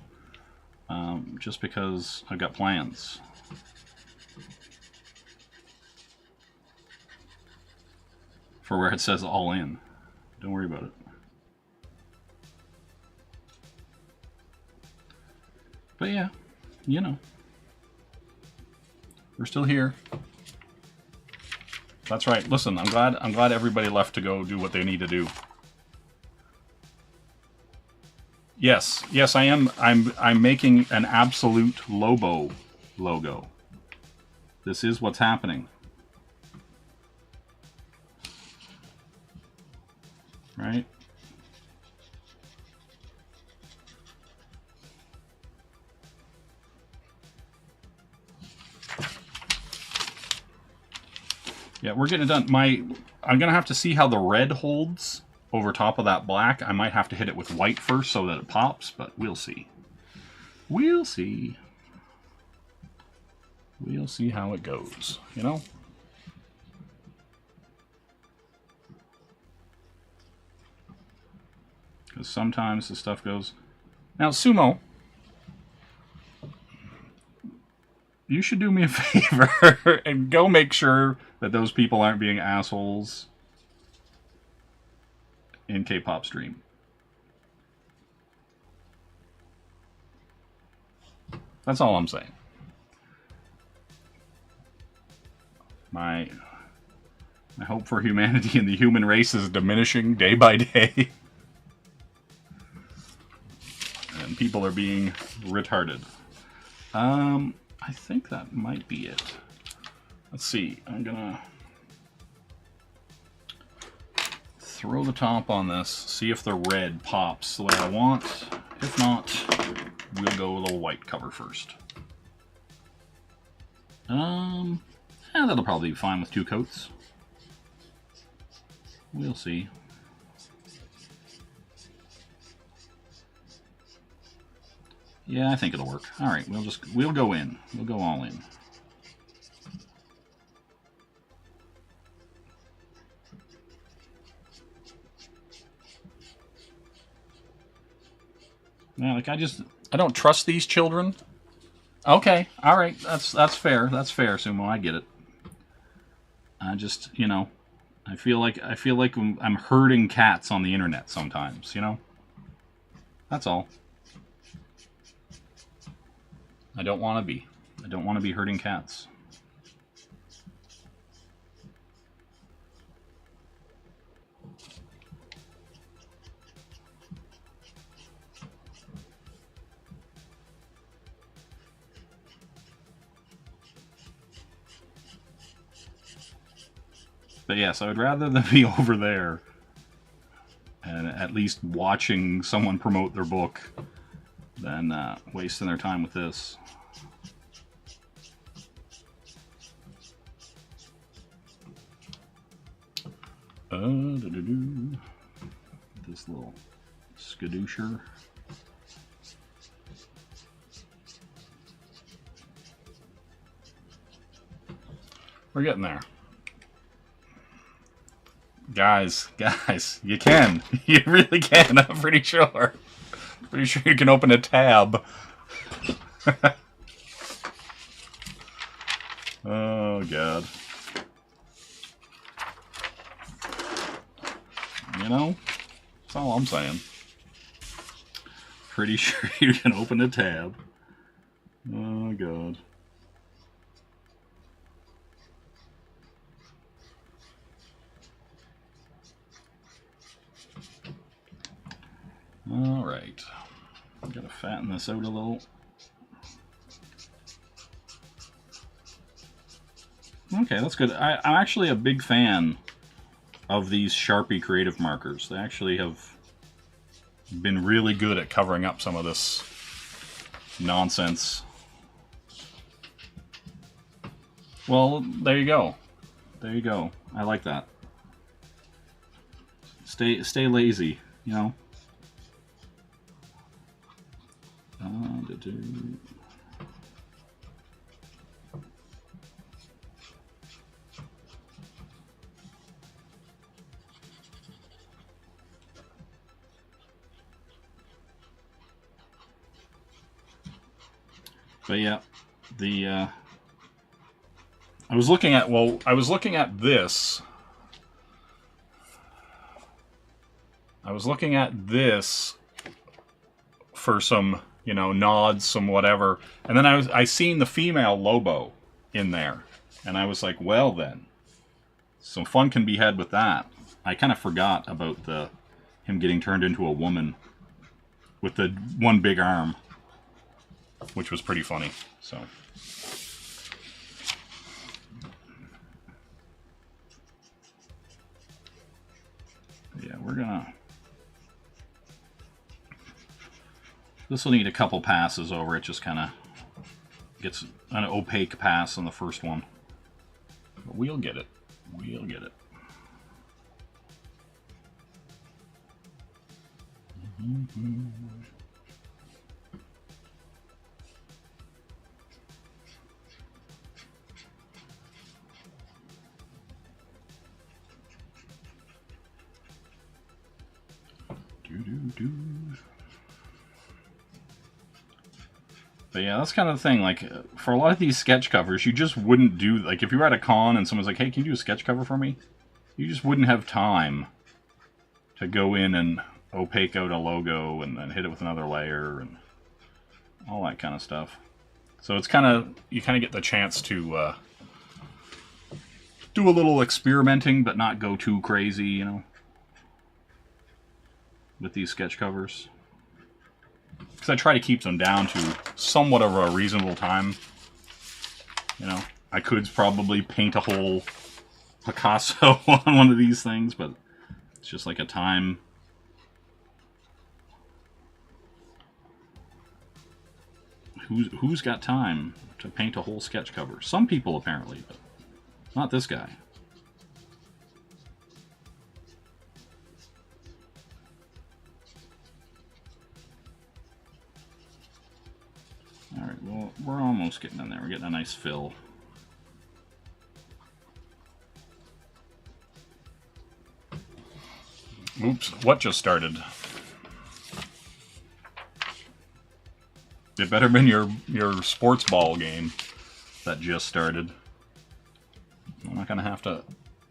just because I've got plans. For where it says all in. Don't worry about it. But yeah, you know, we're still here. That's right. Listen, I'm glad everybody left to go do what they need to do. Yes, I am. I'm making an Absolute Lobo logo. This is what's happening. Right? Yeah, we're getting it done. I'm gonna have to see how the red holds over top of that black. I might have to hit it with white first so that it pops, but we'll see. We'll see. We'll see how it goes, you know? Because sometimes the stuff goes... Now, Sumo, you should do me a favor and go make sure that those people aren't being assholes in K-pop stream. That's all I'm saying. My hope for humanity and the human race is diminishing day by day. And people are being retarded. I think that might be it. Let's see. I'm gonna throw the top on this, see if the red pops the way I want. If not, we'll go a little white cover first. That'll probably be fine with 2 coats. We'll see. Yeah, I think it'll work. All right, we'll go in. We'll go all in. Yeah, like I don't trust these children. Okay, all right, that's fair. That's fair, Sumo. I get it. I just, you know, I feel like I'm herding cats on the internet sometimes, you know? That's all. I don't want to be. I don't want to be herding cats. But yes, I would rather them be over there and at least watching someone promote their book than wasting their time with this. This little skadoocher. We're getting there. Guys, you can. You really can, I'm pretty sure. Pretty sure you can open a tab. Oh, God. You know, that's all I'm saying. Pretty sure you can open a tab. Oh, God. All right. Gotta fatten this out a little. Okay, that's good. I'm actually a big fan of these Sharpie creative markers. They actually have been really good at covering up some of this nonsense. Well, there you go. There you go. I like that. Stay lazy, you know. But yeah, I was looking at this. I was looking at this for some, you know, nods, some whatever, and then I seen the female Lobo in there, and I was like, well then, some fun can be had with that. I kind of forgot about him getting turned into a woman with the one big arm, which was pretty funny. So yeah, we're gonna. This will need a couple passes over it. Just kind of gets an opaque pass on the first one, but we'll get it. We'll get it. But yeah, that's kind of the thing. Like, for a lot of these sketch covers, you just wouldn't do... Like, if you were at a con and someone's like, hey, can you do a sketch cover for me? You just wouldn't have time to go in and opaque out a logo and then hit it with another layer and all that kind of stuff. So it's kind of... You kind of get the chance to do a little experimenting, but not go too crazy, you know, with these sketch covers. Because I try to keep them down to somewhat of a reasonable time. You know, I could probably paint a whole Picasso on one of these things, but it's just like a time. Who's got time to paint a whole sketch cover? Some people apparently, but not this guy. Alright, well, we're almost getting in there. We're getting a nice fill. Oops, what just started? It better have been your sports ball game that just started. I'm not gonna have to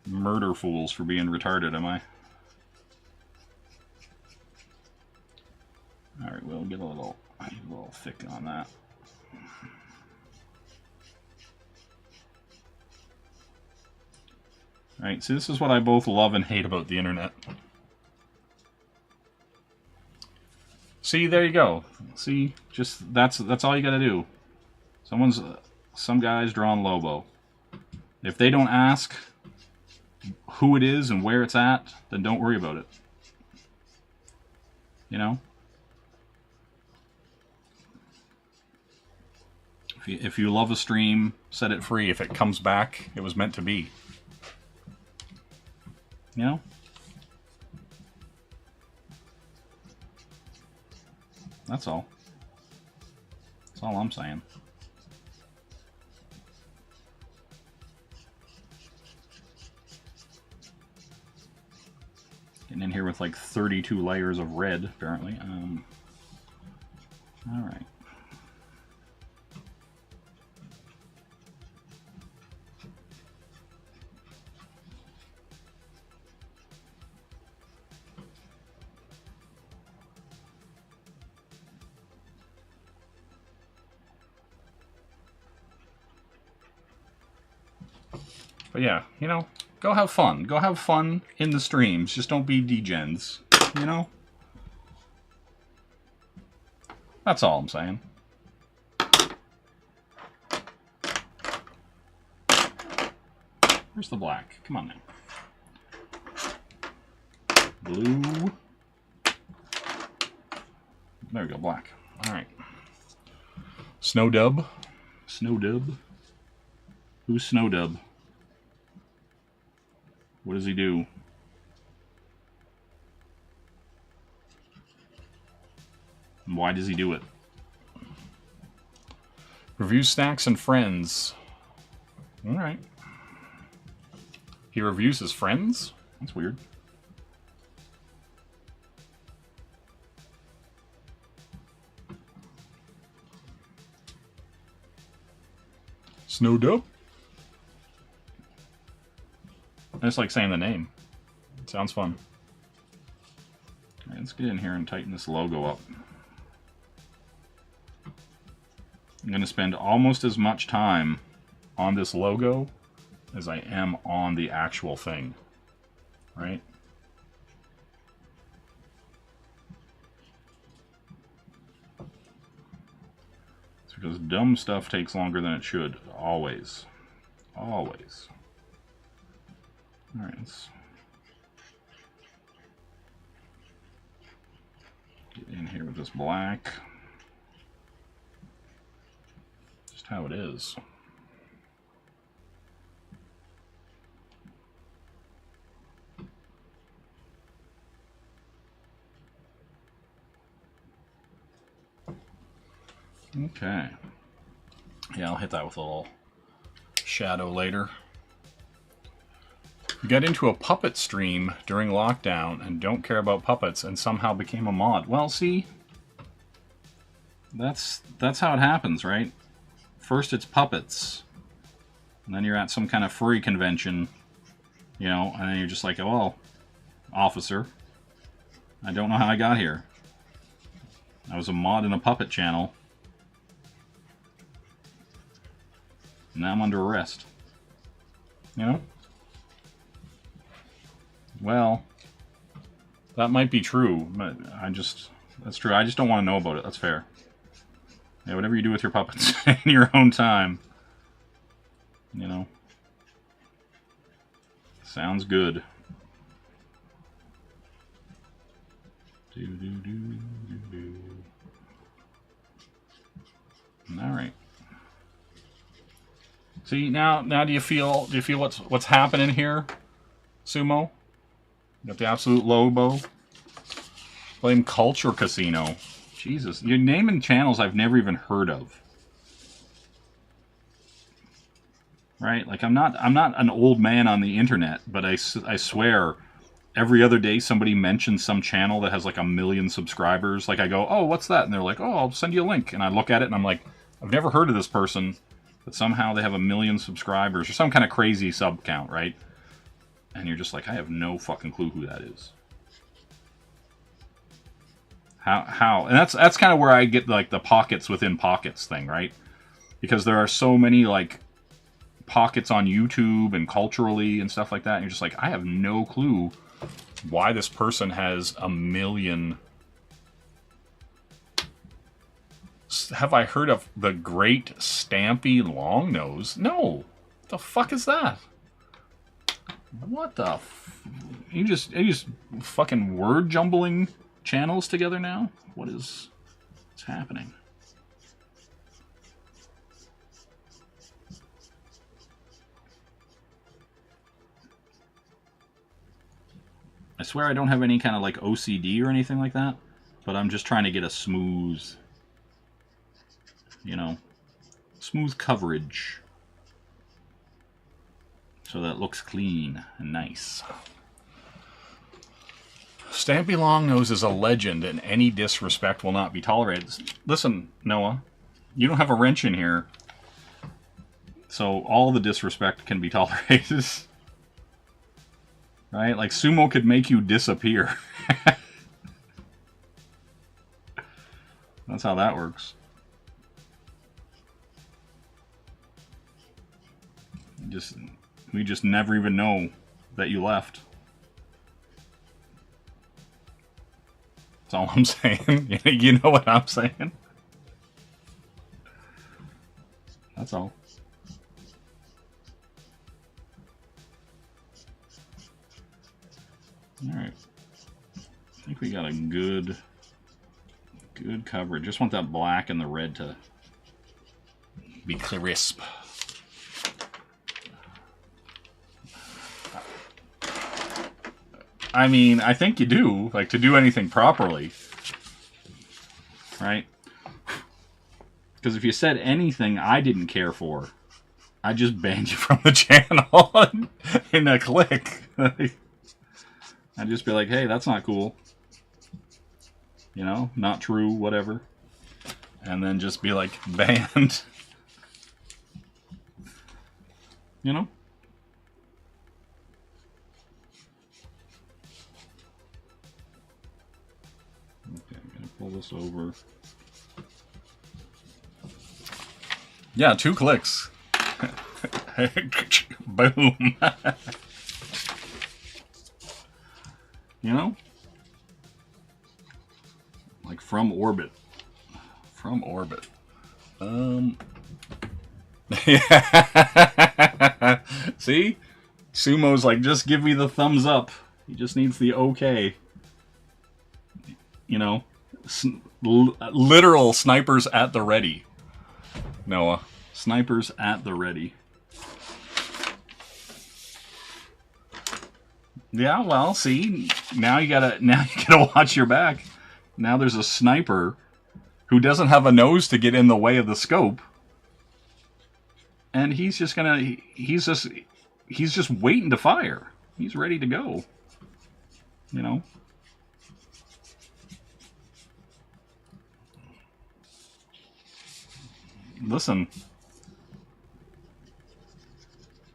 murder fools for being retarded, am I? Alright, we'll get a little thick on that. Alright, so this is what I both love and hate about the internet. See, there you go. See, just that's all you gotta do. Some guy's drawing Lobo. If they don't ask, who it is and where it's at, then don't worry about it. You know? If you love a stream, set it free. If it comes back, it was meant to be. You know? That's all. That's all I'm saying. Getting in here with like 32 layers of red, apparently. All right. But yeah, you know, go have fun. Go have fun in the streams. Just don't be degens, you know? That's all I'm saying. Where's the black? Come on now. Blue. There we go, black. Alright. Snowdub. Snowdub. Who's Snowdub? What does he do? And why does he do it? Review Snacks and Friends. Alright. He reviews his friends? That's weird. Snowdub? I just like saying the name. It sounds fun. Alright, let's get in here and tighten this logo up. I'm going to spend almost as much time on this logo as I am on the actual thing. Right? It's because dumb stuff takes longer than it should. Always. Always. Alright, let's get in here with this black. Just how it is. Okay. Yeah, I'll hit that with a little shadow later. You got into a puppet stream during lockdown and don't care about puppets and somehow became a mod. Well, see, that's how it happens, right? First it's puppets, and then you're at some kind of furry convention, you know, and then you're just like, oh, well, officer, I don't know how I got here. I was a mod in a puppet channel. Now I'm under arrest. You know? Well, that might be true, but that's true. I just don't want to know about it. That's fair. Yeah, whatever you do with your puppets in your own time. You know? Sounds good. Alright. See, now do you feel what's happening here, Sumo? You got the absolute Lobo. Blame Culture Casino. Jesus, you're naming channels I've never even heard of. Right? Like I'm not an old man on the internet, but I swear every other day somebody mentions some channel that has like 1 million subscribers. Like I go, "Oh, what's that?" And they're like, "Oh, I'll send you a link." And I look at it and I'm like, "I've never heard of this person." But somehow they have 1 million subscribers or some kind of crazy sub count, right? And you're just like, I have no fucking clue who that is. How? And that's kind of where I get like the pockets within pockets thing, right? Because there are so many like pockets on YouTube and culturally and stuff like that. And you're just like, I have no clue why this person has 1 million. Have I heard of the Great Stampy Longnose? No. What the fuck is that? What the you just fucking word jumbling channels together now? What's happening? I swear I don't have any kind of like OCD or anything like that, but I'm just trying to get a smooth, you know, smooth coverage so that it looks clean and nice. Stampy Longnose is a legend, and any disrespect will not be tolerated. Listen, Noah, you don't have a wrench in here, so all the disrespect can be tolerated. Right? Like, Sumo could make you disappear. That's how that works. We just never even know that you left. That's all I'm saying. You know what I'm saying? That's all. Alright. I think we got a good coverage. Just want that black and the red to be crisp. I mean, I think you do, like, to do anything properly. Right? Because if you said anything I didn't care for, I'd just ban you from the channel in a click. I'd just be like, hey, that's not cool. You know, not true, whatever. And then just be like, banned. You know? Okay, I'm gonna pull this over. Yeah, 2 clicks. Boom. You know? Like from orbit. From orbit. See? Sumo's like, just give me the thumbs up. He just needs the okay. You know? Literal snipers at the ready. Noah. Snipers at the ready. Yeah, well, see, now you gotta watch your back. Now there's a sniper who doesn't have a nose to get in the way of the scope, and he's just waiting to fire. He's ready to go. You know. Listen,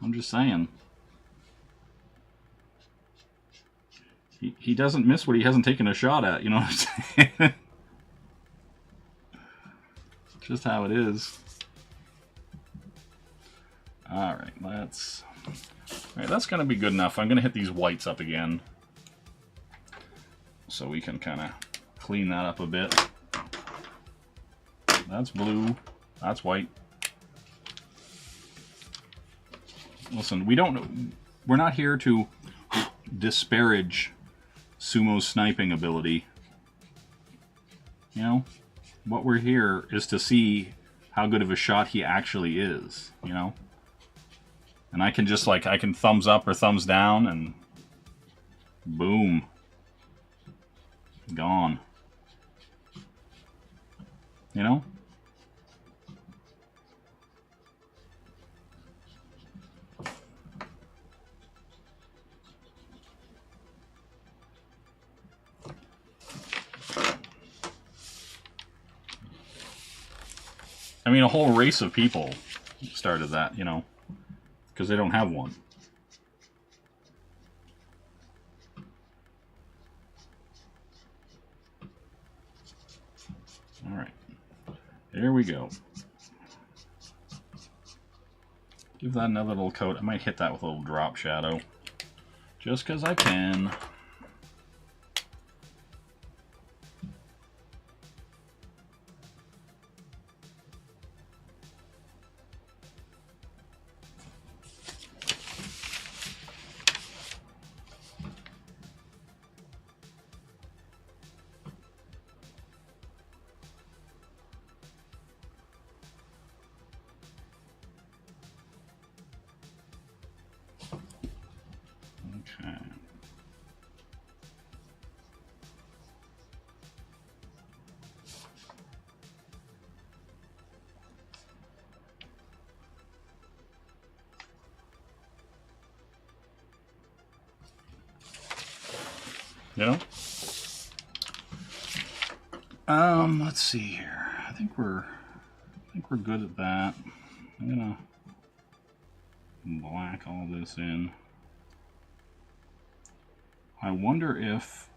I'm just saying. He doesn't miss what he hasn't taken a shot at, you know what I'm saying? Just how it is. Alright, that's going to be good enough. I'm going to hit these whites up again. So we can kind of clean that up a bit. That's blue. That's white. Listen, we're not here to disparage Sumo's sniping ability. You know, what we're here is to see how good of a shot he actually is, you know? And I can just like, I can thumbs up or thumbs down and boom. Gone. You know? I mean, a whole race of people started that, you know, because they don't have one. All right, there we go. Give that another little coat. I might hit that with a little drop shadow, just because I can. You know? Let's see here. I think we're good at that. I'm gonna black all this in. I wonder if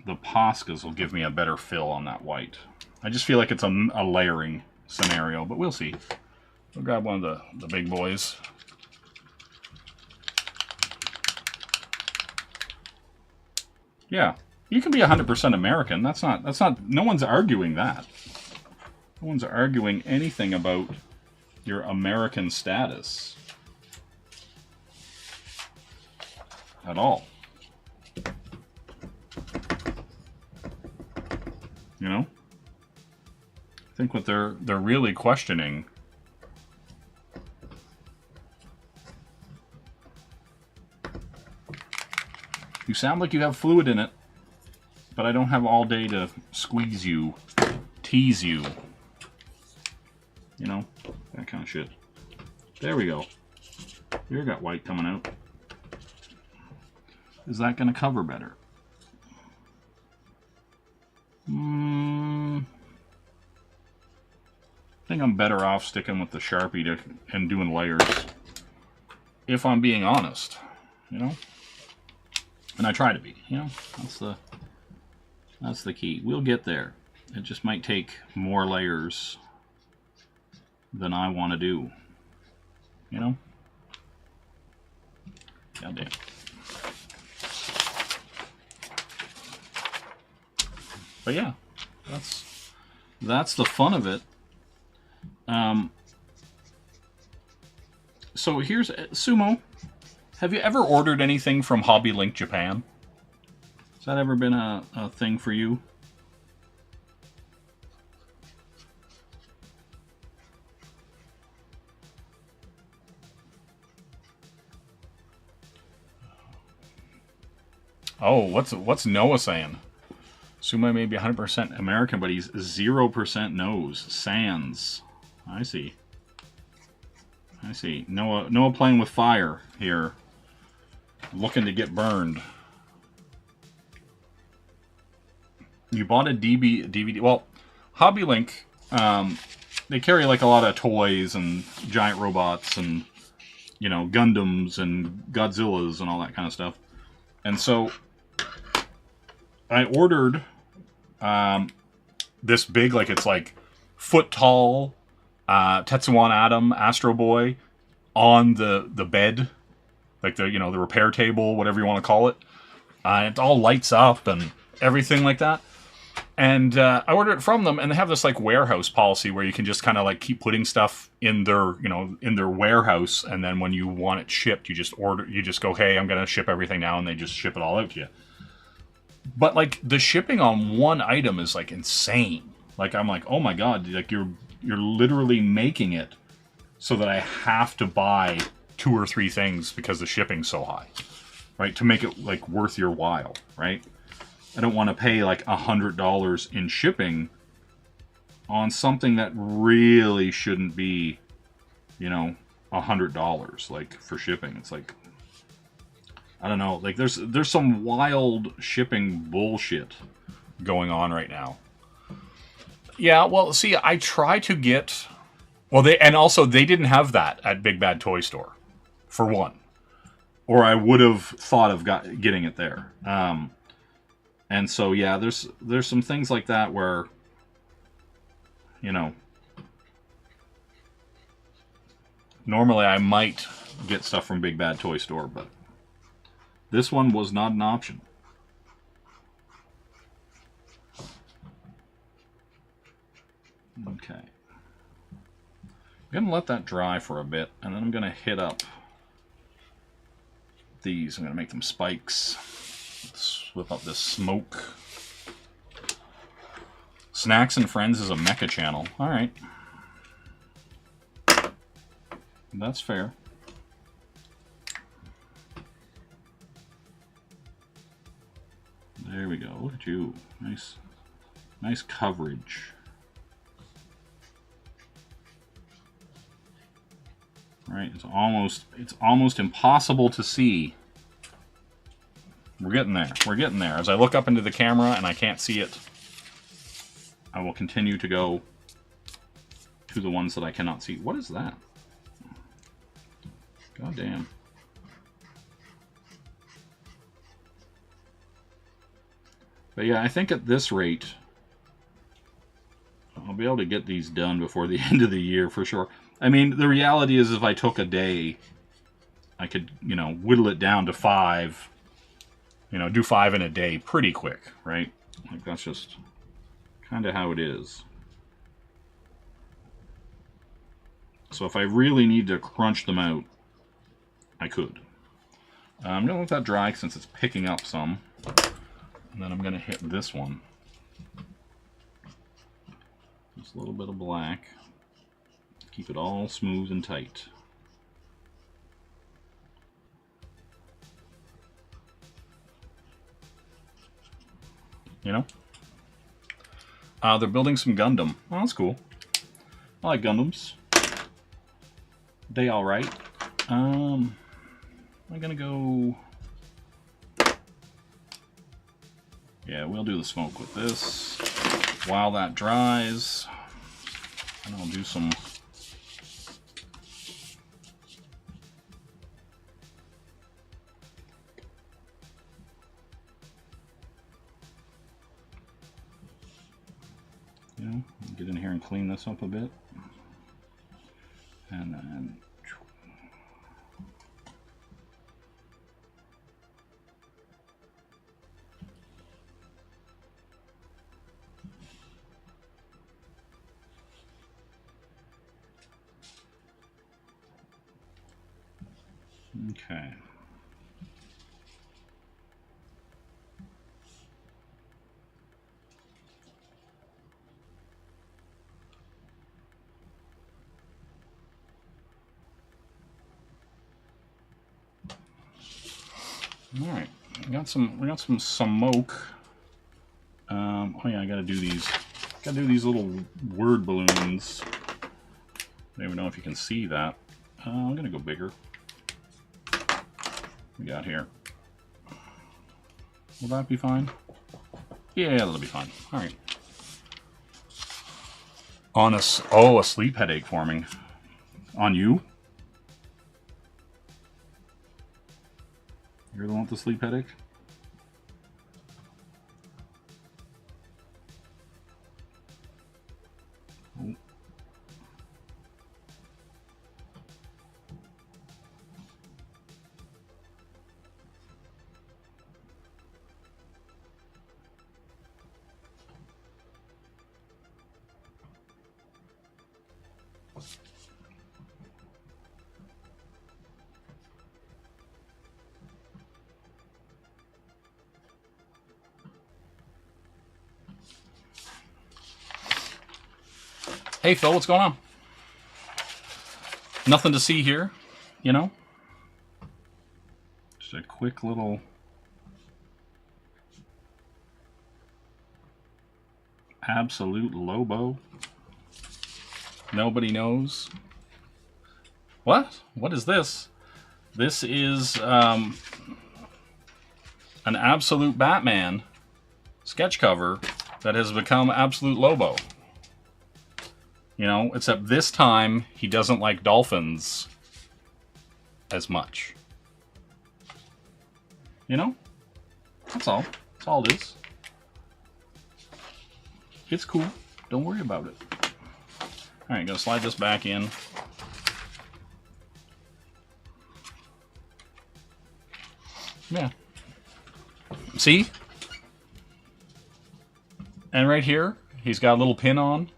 the Poscas will give me a better fill on that white. I just feel like it's a layering scenario, but we'll see. We'll grab one of the big boys. Yeah, you can be 100% American. That's not, no one's arguing that. No one's arguing anything about your American status. At all. You know? I think what they're really questioning you sound like you have fluid in it, but I don't have all day to squeeze you, tease you. You know? That kind of shit. There we go. You got white coming out. Is that going to cover better? I think I'm better off sticking with the Sharpie and doing layers. If I'm being honest, you know? And I try to be, you know? That's the key. We'll get there. It just might take more layers than I want to do. You know? God damn. But yeah, that's the fun of it. So here's Sumo. Have you ever ordered anything from Hobby Link Japan? Has that ever been a thing for you? Oh, what's Noah saying? Sumo may be 100% American, but he's 0% knows. Sans. I see. I see. Noah playing with fire here. Looking to get burned. You bought a DVD. Well, Hobby Link, they carry like a lot of toys and giant robots and, you know, Gundams and Godzillas and all that kind of stuff. And so I ordered this big, like it's like foot tall Tetsuwan Atom Astro Boy on the bed, like the, you know, the repair table, whatever you want to call it. It all lights up and everything like that. And I ordered it from them, and they have this like warehouse policy where you can just kind of like keep putting stuff in their, you know, in their warehouse, and then when you want it shipped, you just go, hey, I'm gonna ship everything now, and they just ship it all out to you. But like the shipping on one item is like insane. Like I'm like, oh my god, like you're literally making it so that I have to buy 2 or 3 things because the shipping's so high, right? To make it like worth your while, right? I don't want to pay like $100 in shipping on something that really shouldn't be, you know, $100 like for shipping. It's like, I don't know, like there's some wild shipping bullshit going on right now. Yeah, well, see, I try to get, well, they didn't have that at Big Bad Toy Store, for one, or I would have thought of getting it there. And so, yeah, there's some things like that where, you know, normally I might get stuff from Big Bad Toy Store, but this one was not an option. Okay. I'm going to let that dry for a bit, and then I'm going to hit up these. I'm going to make them spikes. Let's whip up this smoke. Snacks and Friends is a mecha channel. Alright. That's fair. There we go. Look at you. Nice coverage. Right, it's almost impossible to see We're getting there. We're getting there. As I look up into the camera and I can't see it, I will continue to go to the ones that I cannot see. What is that? God damn. But yeah, I think at this rate, I'll be able to get these done before the end of the year for sure. I mean, the reality is if I took a day, I could, you know, whittle it down to 5. You know, do 5 in a day pretty quick, right? Like, that's just kind of how it is. So if I really need to crunch them out, I could. I'm going to let that dry since it's picking up some. And then I'm going to hit this one. Just a little bit of black. Keep it all smooth and tight. You know? They're building some Gundam. Oh, that's cool. I like Gundams. They alright. I'm gonna go... Yeah, we'll do the smoke with this. While that dries, and I'll do some... You know, get in here and clean this up a bit. And then... Okay. All right, we got some smoke. Oh yeah, I gotta do these. Gotta do these little word balloons. I don't even know if you can see that. I'm gonna go bigger. We got here. Will that be fine? Yeah, that'll be fine. All right. On a sleep headache forming. On you? You're the one with the sleep headache? Oh. Hey Phil, what's going on? Nothing to see here, you know? Just a quick little absolute Lobo. Nobody knows. What? What is this? This is an absolute Batman sketch cover that has become absolute Lobo. You know, except this time he doesn't like dolphins as much. You know? That's all. That's all it is. It's cool. Don't worry about it. Alright, gonna slide this back in. Yeah. See? And right here, he's got a little pin on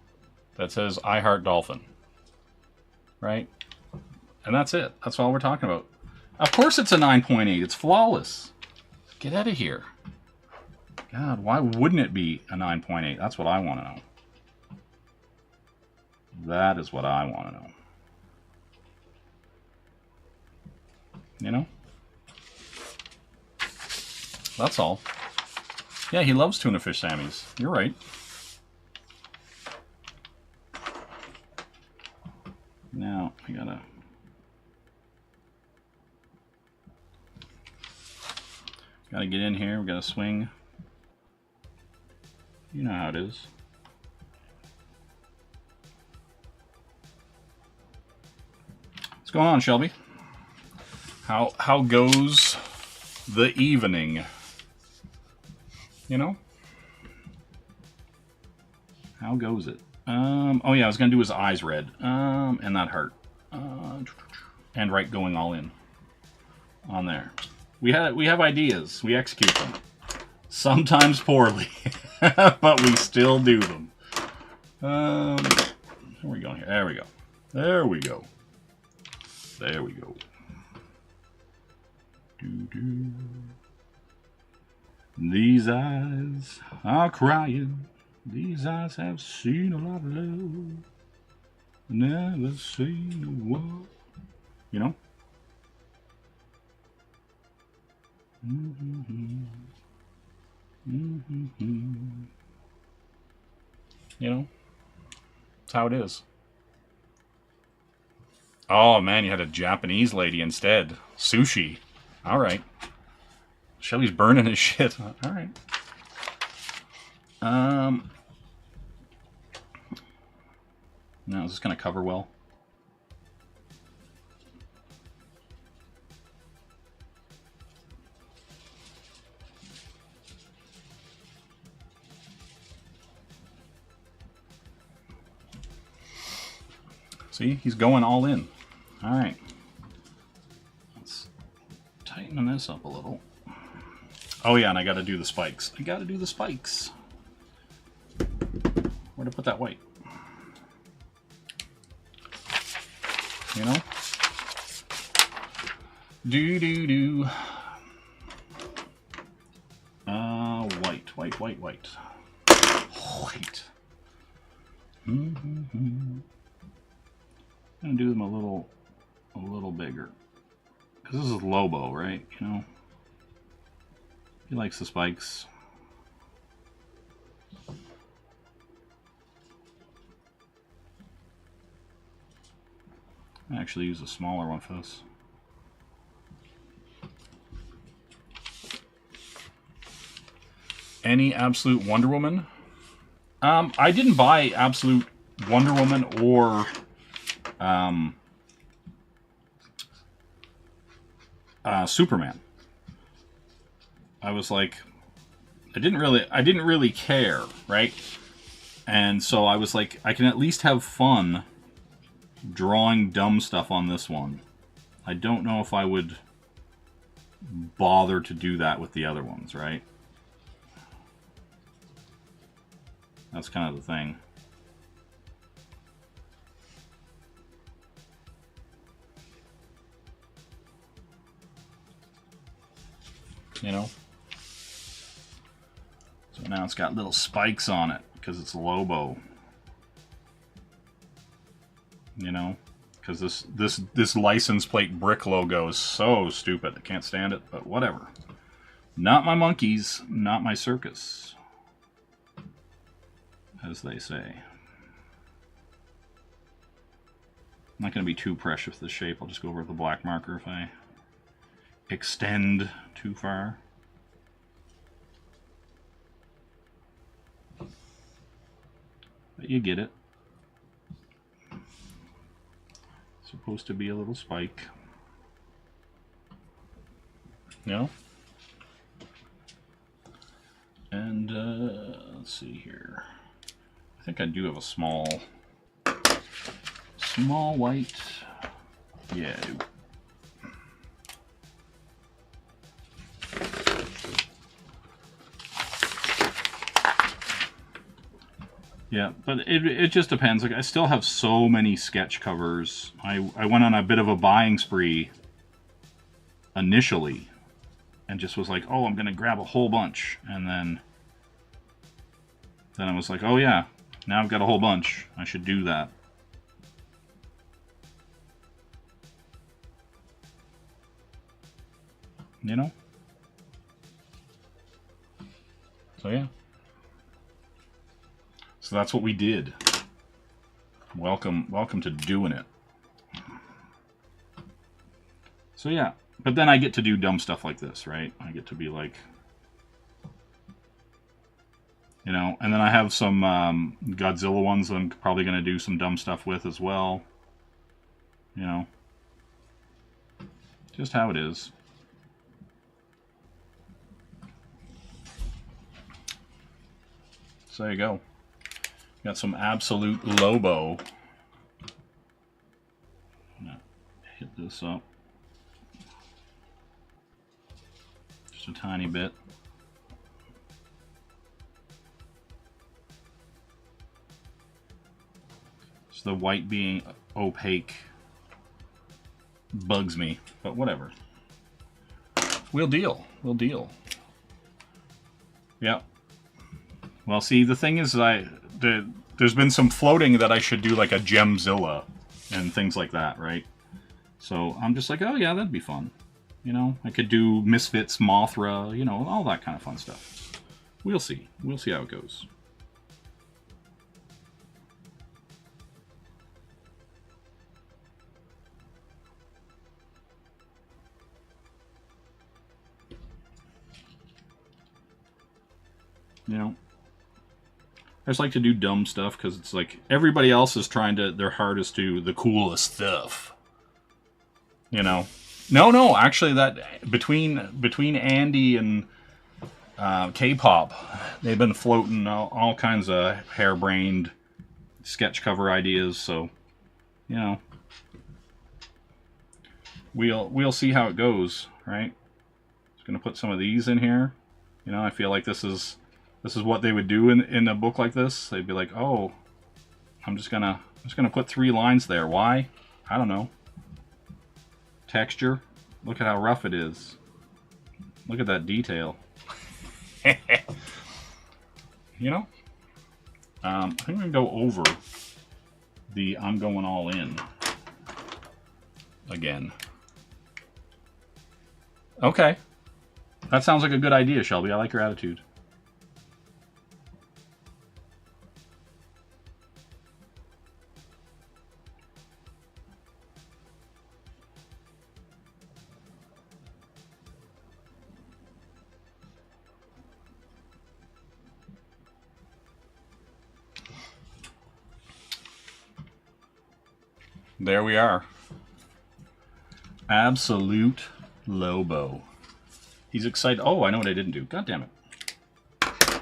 that says I Heart Dolphin. Right? And that's it. That's all we're talking about. Of course it's a 9.8. It's flawless. Get out of here. God, why wouldn't it be a 9.8? That's what I want to know. That is what I want to know. You know? That's all. Yeah, he loves tuna fish Sammys. You're right. Now, I gotta... Gotta get in here, we gotta swing. You know how it is. What's going on, Shelby? How goes the evening? You know? How goes it? Oh yeah, I was gonna do his eyes red. And that hurt. And right going all in. On there. We have ideas. We execute them. Sometimes poorly. But we still do them. Where are we going here? There we go. There we go. There we go. Doo-doo. These eyes are crying. These eyes have seen a lot of love. Never seen a war. You know? Mm-hmm. Mm-hmm. You know? That's how it is. Oh man, you had a Japanese lady instead. Sushi. Alright. Shelly's burning his shit. Alright. Now, is this going to cover well? See, he's going all in. Alright. Let's tighten this up a little. Oh yeah, and I gotta do the spikes. I gotta do the spikes. Where'd I put that white? You know? Do. White. White. I'm gonna do them a little bigger. Because this is Lobo, right? You know? He likes the spikes. I actually use a smaller one for this. Any Absolute Wonder Woman? I didn't buy Absolute Wonder Woman or Superman. I was like, I didn't really care, right? And so I was like, I can at least have fun drawing dumb stuff on this one. I don't know if I would bother to do that with the other ones, right? That's kind of the thing. You know? So now it's got little spikes on it because it's Lobo. You know? Because this license plate brick logo is so stupid. I can't stand it, but whatever. Not my monkeys, not my circus. As they say. I'm not going to be too precious with the shape. I'll just go over with the black marker if I extend too far. But you get it. Supposed to be a little spike. No? And let's see here. I think I do have a small white. Yeah, I do. Yeah, but it just depends. Like, I still have so many sketch covers. I went on a bit of a buying spree initially and just was like, oh, I'm going to grab a whole bunch. And then I was like, oh yeah, now I've got a whole bunch. I should do that. You know? So yeah. So that's what we did. Welcome to doing it. So yeah, But then I get to do dumb stuff like this, right? I get to be like, you know, and then I have some Godzilla ones that I'm probably going to do some dumb stuff with as well. You know, just how it is. So there you go. Got some absolute Lobo. Hit this up. Just a tiny bit. So the white being opaque bugs me, but whatever. We'll deal. We'll deal. Yep. Well, see, the thing is, there's been some floating that I should do like a Gemzilla and things like that, right? So I'm just like, oh yeah, that'd be fun. You know, I could do Misfits, Mothra, you know, all that kind of fun stuff. We'll see. We'll see how it goes. You know, I just like to do dumb stuff because it's like everybody else is trying to their hardest to the coolest stuff. You know, no, actually, that between Andy and K-pop, they've been floating all kinds of harebrained sketch cover ideas. So, you know, we'll see how it goes, right? Just gonna put some of these in here. You know, I feel like this is what they would do in a book like this. They'd be like, oh, I'm just gonna put 3 lines there. Why? I don't know. Texture. Look at how rough it is. Look at that detail. You know? I think I'm gonna go over the I'm going all in again. Okay. That sounds like a good idea, Shelby. I like your attitude. There we are. Absolute Lobo. He's excited. Oh, I know what I didn't do. God damn it.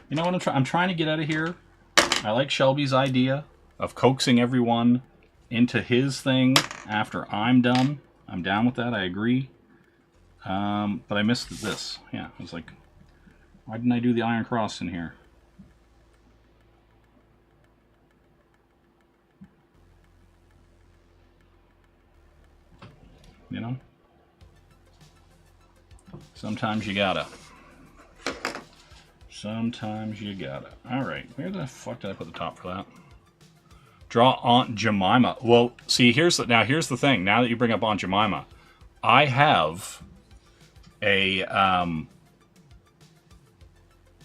You know what I'm trying to get out of here? I like Shelby's idea of coaxing everyone into his thing after I'm done. I'm down with that. I agree. But I missed this. Yeah, I was like, why didn't I do the Iron Cross in here? You know? Sometimes you gotta. Sometimes you gotta. Alright, where the fuck did I put the top for that? Draw Aunt Jemima. Well, see, here's the thing. Now that you bring up Aunt Jemima, I have a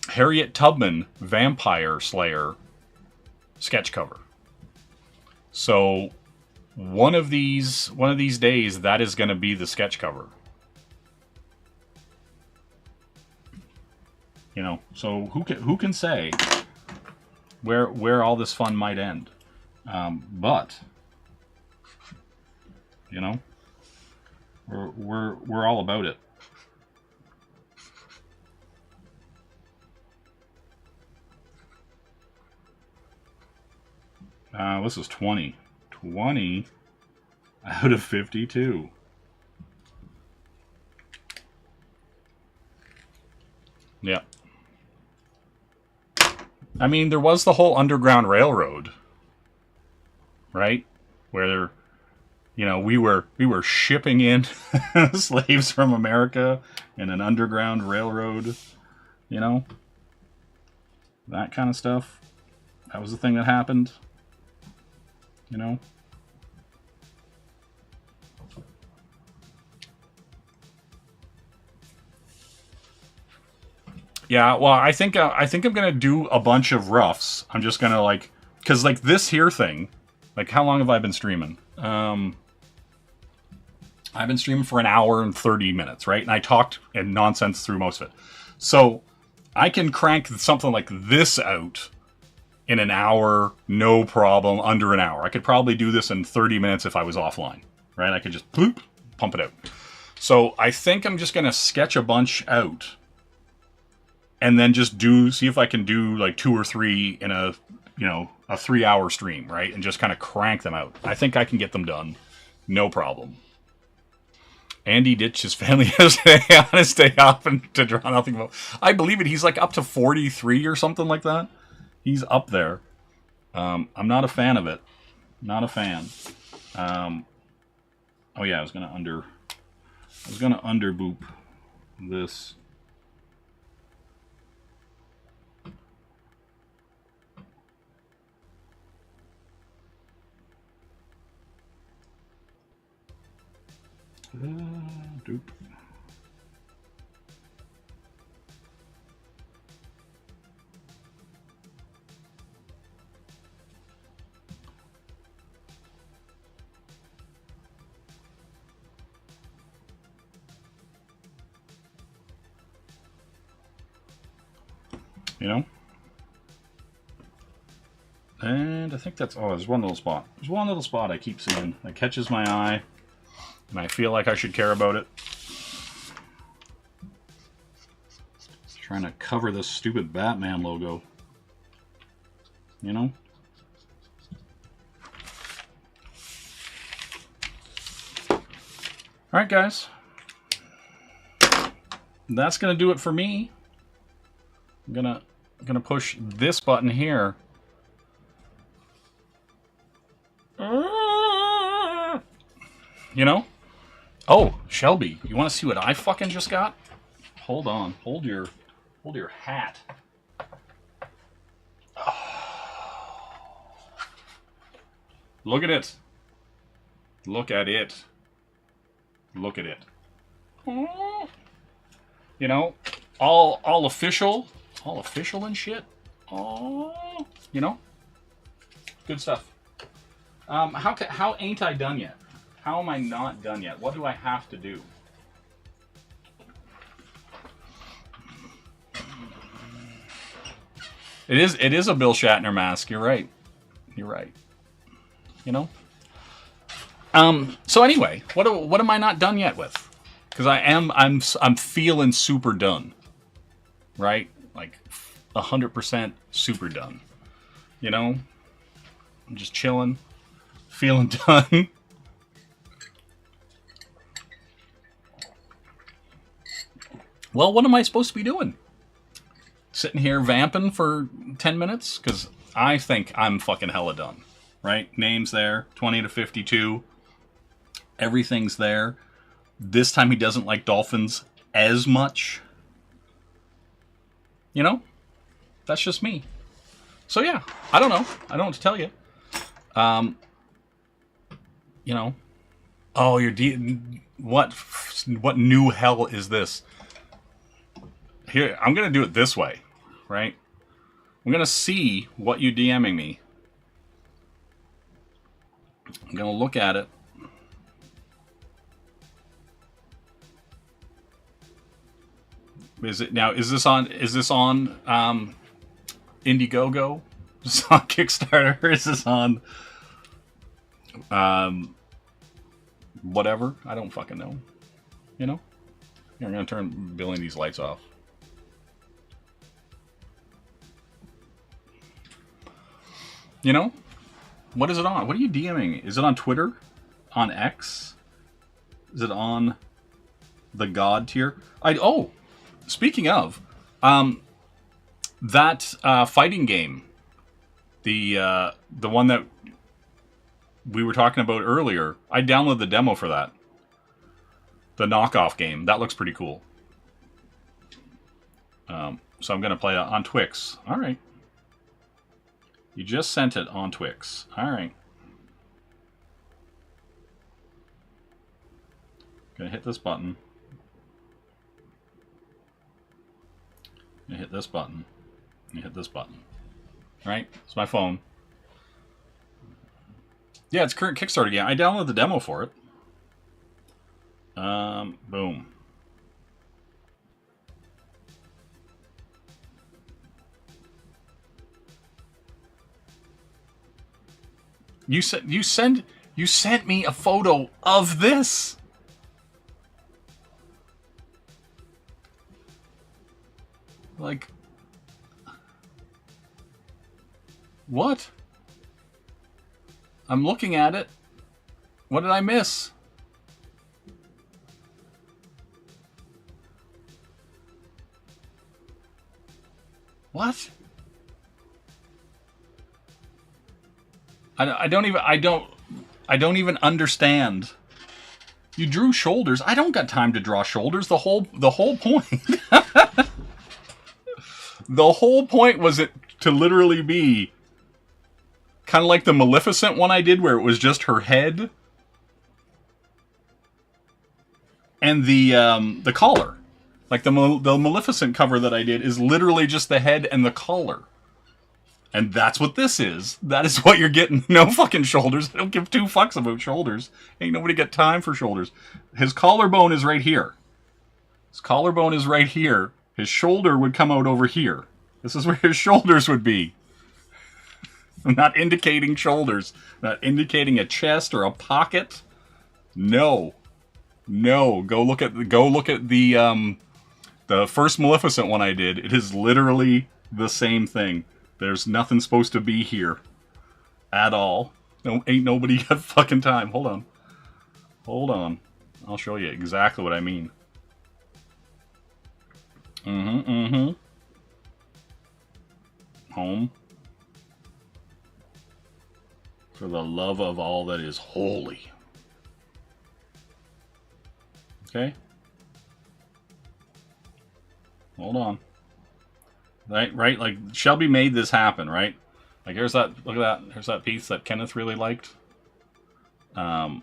Harriet Tubman Vampire Slayer sketch cover. So one of these days, that is going to be the sketch cover. You know, so who can say where all this fun might end? But you know, we're all about it. This is 20 out of 52. Yeah. I mean, there was the whole Underground Railroad, right? Where, you know, we were shipping in slaves from America in an underground railroad, you know? That kind of stuff. That was the thing that happened. You know? Yeah, well, I think I'm gonna do a bunch of roughs. I'm just gonna like, cause like this here thing, like how long have I been streaming? I've been streaming for an hour and 30 minutes, right? And I talked and nonsense through most of it. So I can crank something like this out in an hour, no problem, under an hour. I could probably do this in 30 minutes if I was offline, right? I could just bloop, pump it out. So I think I'm just going to sketch a bunch out and then just see if I can do like 2 or 3 in a 3-hour stream, right? And just kind of crank them out. I think I can get them done. No problem. Andy ditched his family yesterday on his day off and to draw nothing about. I believe it. He's like up to 43 or something like that. He's up there. I'm not a fan of it. Not a fan. Oh yeah, I was gonna under boop this. Doop. You know? And I think that's... Oh, there's one little spot. There's one little spot I keep seeing that catches my eye. And I feel like I should care about it. Trying to cover this stupid Batman logo. You know? Alright, guys. That's going to do it for me. I'm gonna push this button here. You know? Oh, Shelby, you want to see what I fucking just got? Hold on. Hold your hat. Oh. Look at it. Look at it. Look at it. You know, all official and shit. Oh, you know, good stuff. How ain't I done yet? How am I not done yet? What do I have to do? It is a Bill Shatner mask. You're right. You're right. You know. So anyway, what am I not done yet with? Because I'm feeling super done. Right? Like 100% super done. You know? I'm just chilling, feeling done. Well, what am I supposed to be doing? Sitting here vamping for 10 minutes? Because I think I'm fucking hella done. Right? Name's there, 20 to 52. Everything's there. This time he doesn't like dolphins as much. You know? That's just me. So yeah, I don't know. I don't know what to tell you. You know. Oh, what new hell is this? Here, I'm going to do it this way, right? I'm going to see what you DMing me. I'm going to look at it. Is this on Indiegogo? Is this on Kickstarter? Or is this on whatever? I don't fucking know. You know? Here, I'm gonna turn billing these lights off. You know? What is it on? What are you DMing? Is it on Twitter? On X? Is it on the God tier? Speaking of, that fighting game, the one that we were talking about earlier, I downloaded the demo for that. The knockoff game. That looks pretty cool. So I'm going to play it on Twix. All right. You just sent it on Twix. All right. Going to hit this button. You hit this button. You hit this button. Right? It's my phone. Yeah, it's current Kickstarter game. I downloaded the demo for it. Boom. You sent me a photo of this. Like, what? I'm looking at it. What did I miss? What? I don't even understand. You drew shoulders. I don't got time to draw shoulders. The whole point. The whole point was it to literally be kind of like the Maleficent one I did, where it was just her head and the collar. Like the Maleficent cover that I did is literally just the head and the collar. And that's what this is. That is what you're getting. No fucking shoulders. I don't give two fucks about shoulders. Ain't nobody got time for shoulders. His collarbone is right here. His collarbone is right here. His shoulder would come out over here. This is where his shoulders would be. I'm not indicating shoulders. I'm not indicating a chest or a pocket. No. No. Go look at the first Maleficent one I did. It is literally the same thing. There's nothing supposed to be here at all. No, ain't nobody got fucking time. Hold on. Hold on. I'll show you exactly what I mean. Home. For the love of all that is holy. Okay? Hold on. Right? Like, Shelby made this happen, right? Like, here's that, look at that. Here's that piece that Kenneth really liked. We're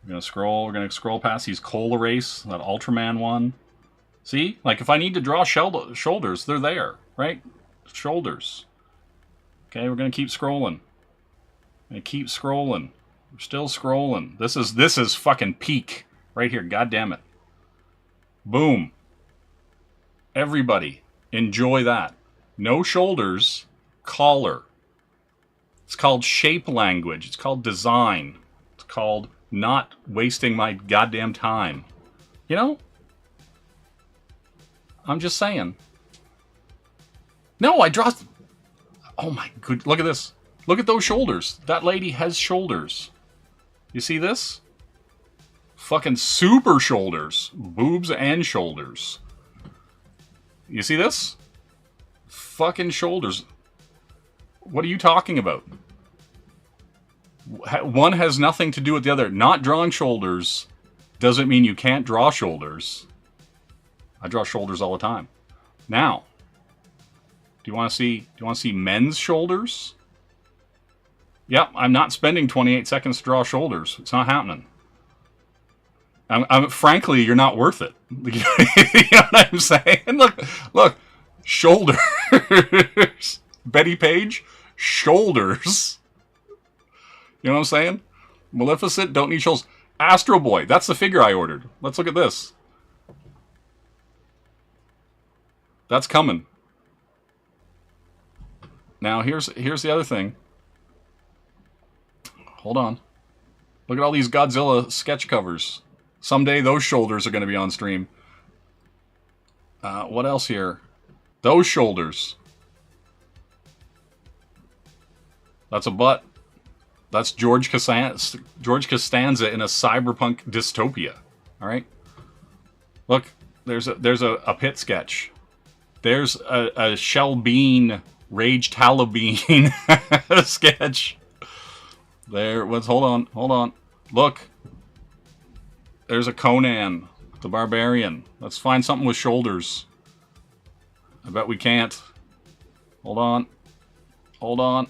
gonna scroll past these Coal Erase, that Ultraman one. See? Like, if I need to draw shoulders, they're there, right? Shoulders. Okay, we're gonna keep scrolling. We're still scrolling. This is fucking peak right here. God damn it. Boom. Everybody, enjoy that. No shoulders, collar. It's called shape language. It's called design. It's called not wasting my goddamn time. You know? I'm just saying. No, I draw... Oh my good... Look at this. Look at those shoulders. That lady has shoulders. You see this? Fucking super shoulders. Boobs and shoulders. You see this? Fucking shoulders. What are you talking about? One has nothing to do with the other. Not drawing shoulders doesn't mean you can't draw shoulders. I draw shoulders all the time. Now, do you want to see men's shoulders? Yep, I'm not spending 28 seconds to draw shoulders. It's not happening. Frankly, you're not worth it. You know what I'm saying? Look, shoulders. Betty Page, shoulders. You know what I'm saying? Maleficent, don't need shoulders. Astro Boy, that's the figure I ordered. Let's look at this. That's coming. Now, here's the other thing. Hold on. Look at all these Godzilla sketch covers. Someday those shoulders are going to be on stream. What else here? Those shoulders. That's a butt. That's George Costanza in a cyberpunk dystopia. All right. Look, there's a pit sketch. There's a Shell Bean Rage Talabine sketch. There was. Hold on. Look. There's a Conan the Barbarian. Let's find something with shoulders. I bet we can't. Hold on.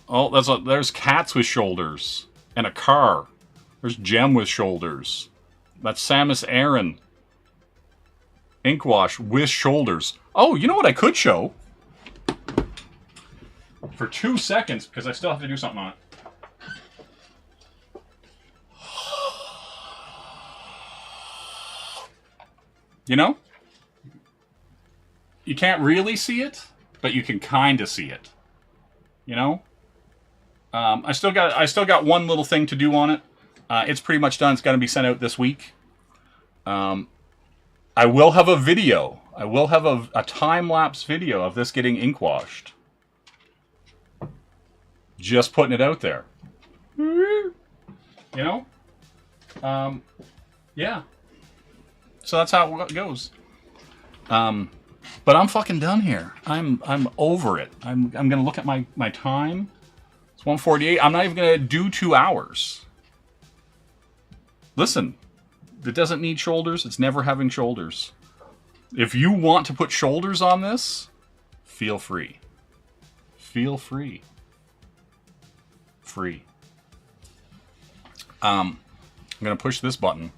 Oh, there's cats with shoulders. And a car. There's Gem with shoulders. That's Samus Aran. Inkwash with shoulders. Oh, you know what I could show? For 2 seconds, because I still have to do something on it. You know? You can't really see it, but you can kind of see it. You know? I still got one little thing to do on it. It's pretty much done. It's got to be sent out this week. I will have a video. I will have a time-lapse video of this getting ink washed. Just putting it out there. You know? Yeah. So that's how it goes. But I'm fucking done here. I'm over it. I'm gonna look at my time. It's 1:48. I'm not even gonna do 2 hours. Listen, it doesn't need shoulders. It's never having shoulders. If you want to put shoulders on this, feel free. Feel free. Free. I'm gonna push this button.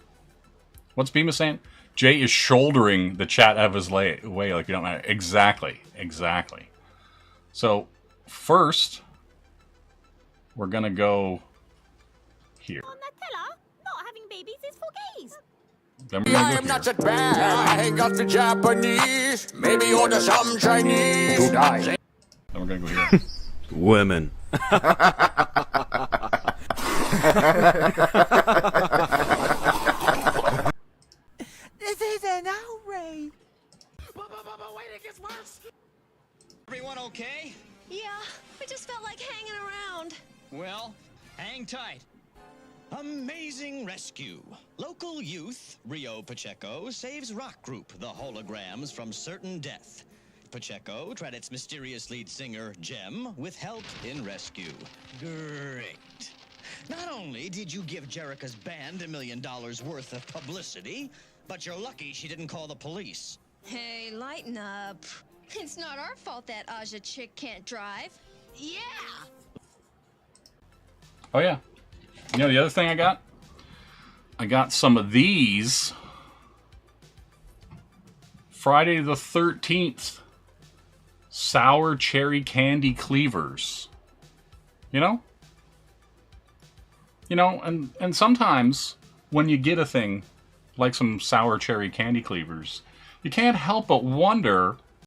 What's Beamus saying? Jay is shouldering the chat out of his way like you don't know. Exactly. Exactly. So, first, we're gonna go here. On Nutella, not having babies is for gays. Then we're gonna go here. bad. I ain't got the Japanese. Maybe order some Chinese. To die. Then we're gonna go here. Women. This is an outrage. Wait, it gets worse. Everyone okay? Yeah, we just felt like hanging around. Well, hang tight. Amazing rescue. Local youth, Rio Pacheco, saves rock group, the Holograms, from certain death. Pacheco tried its mysterious lead singer, Jem, with help in rescue. Great. Not only did you give Jerica's band $1 million worth of publicity, but you're lucky she didn't call the police. Hey, lighten up. It's not our fault that Aja chick can't drive. Yeah! Oh yeah. You know the other thing I got? I got some of these Friday the 13th sour cherry candy cleavers. You know? You know, and sometimes when you get a thing like some sour cherry candy cleavers, you can't help but wonder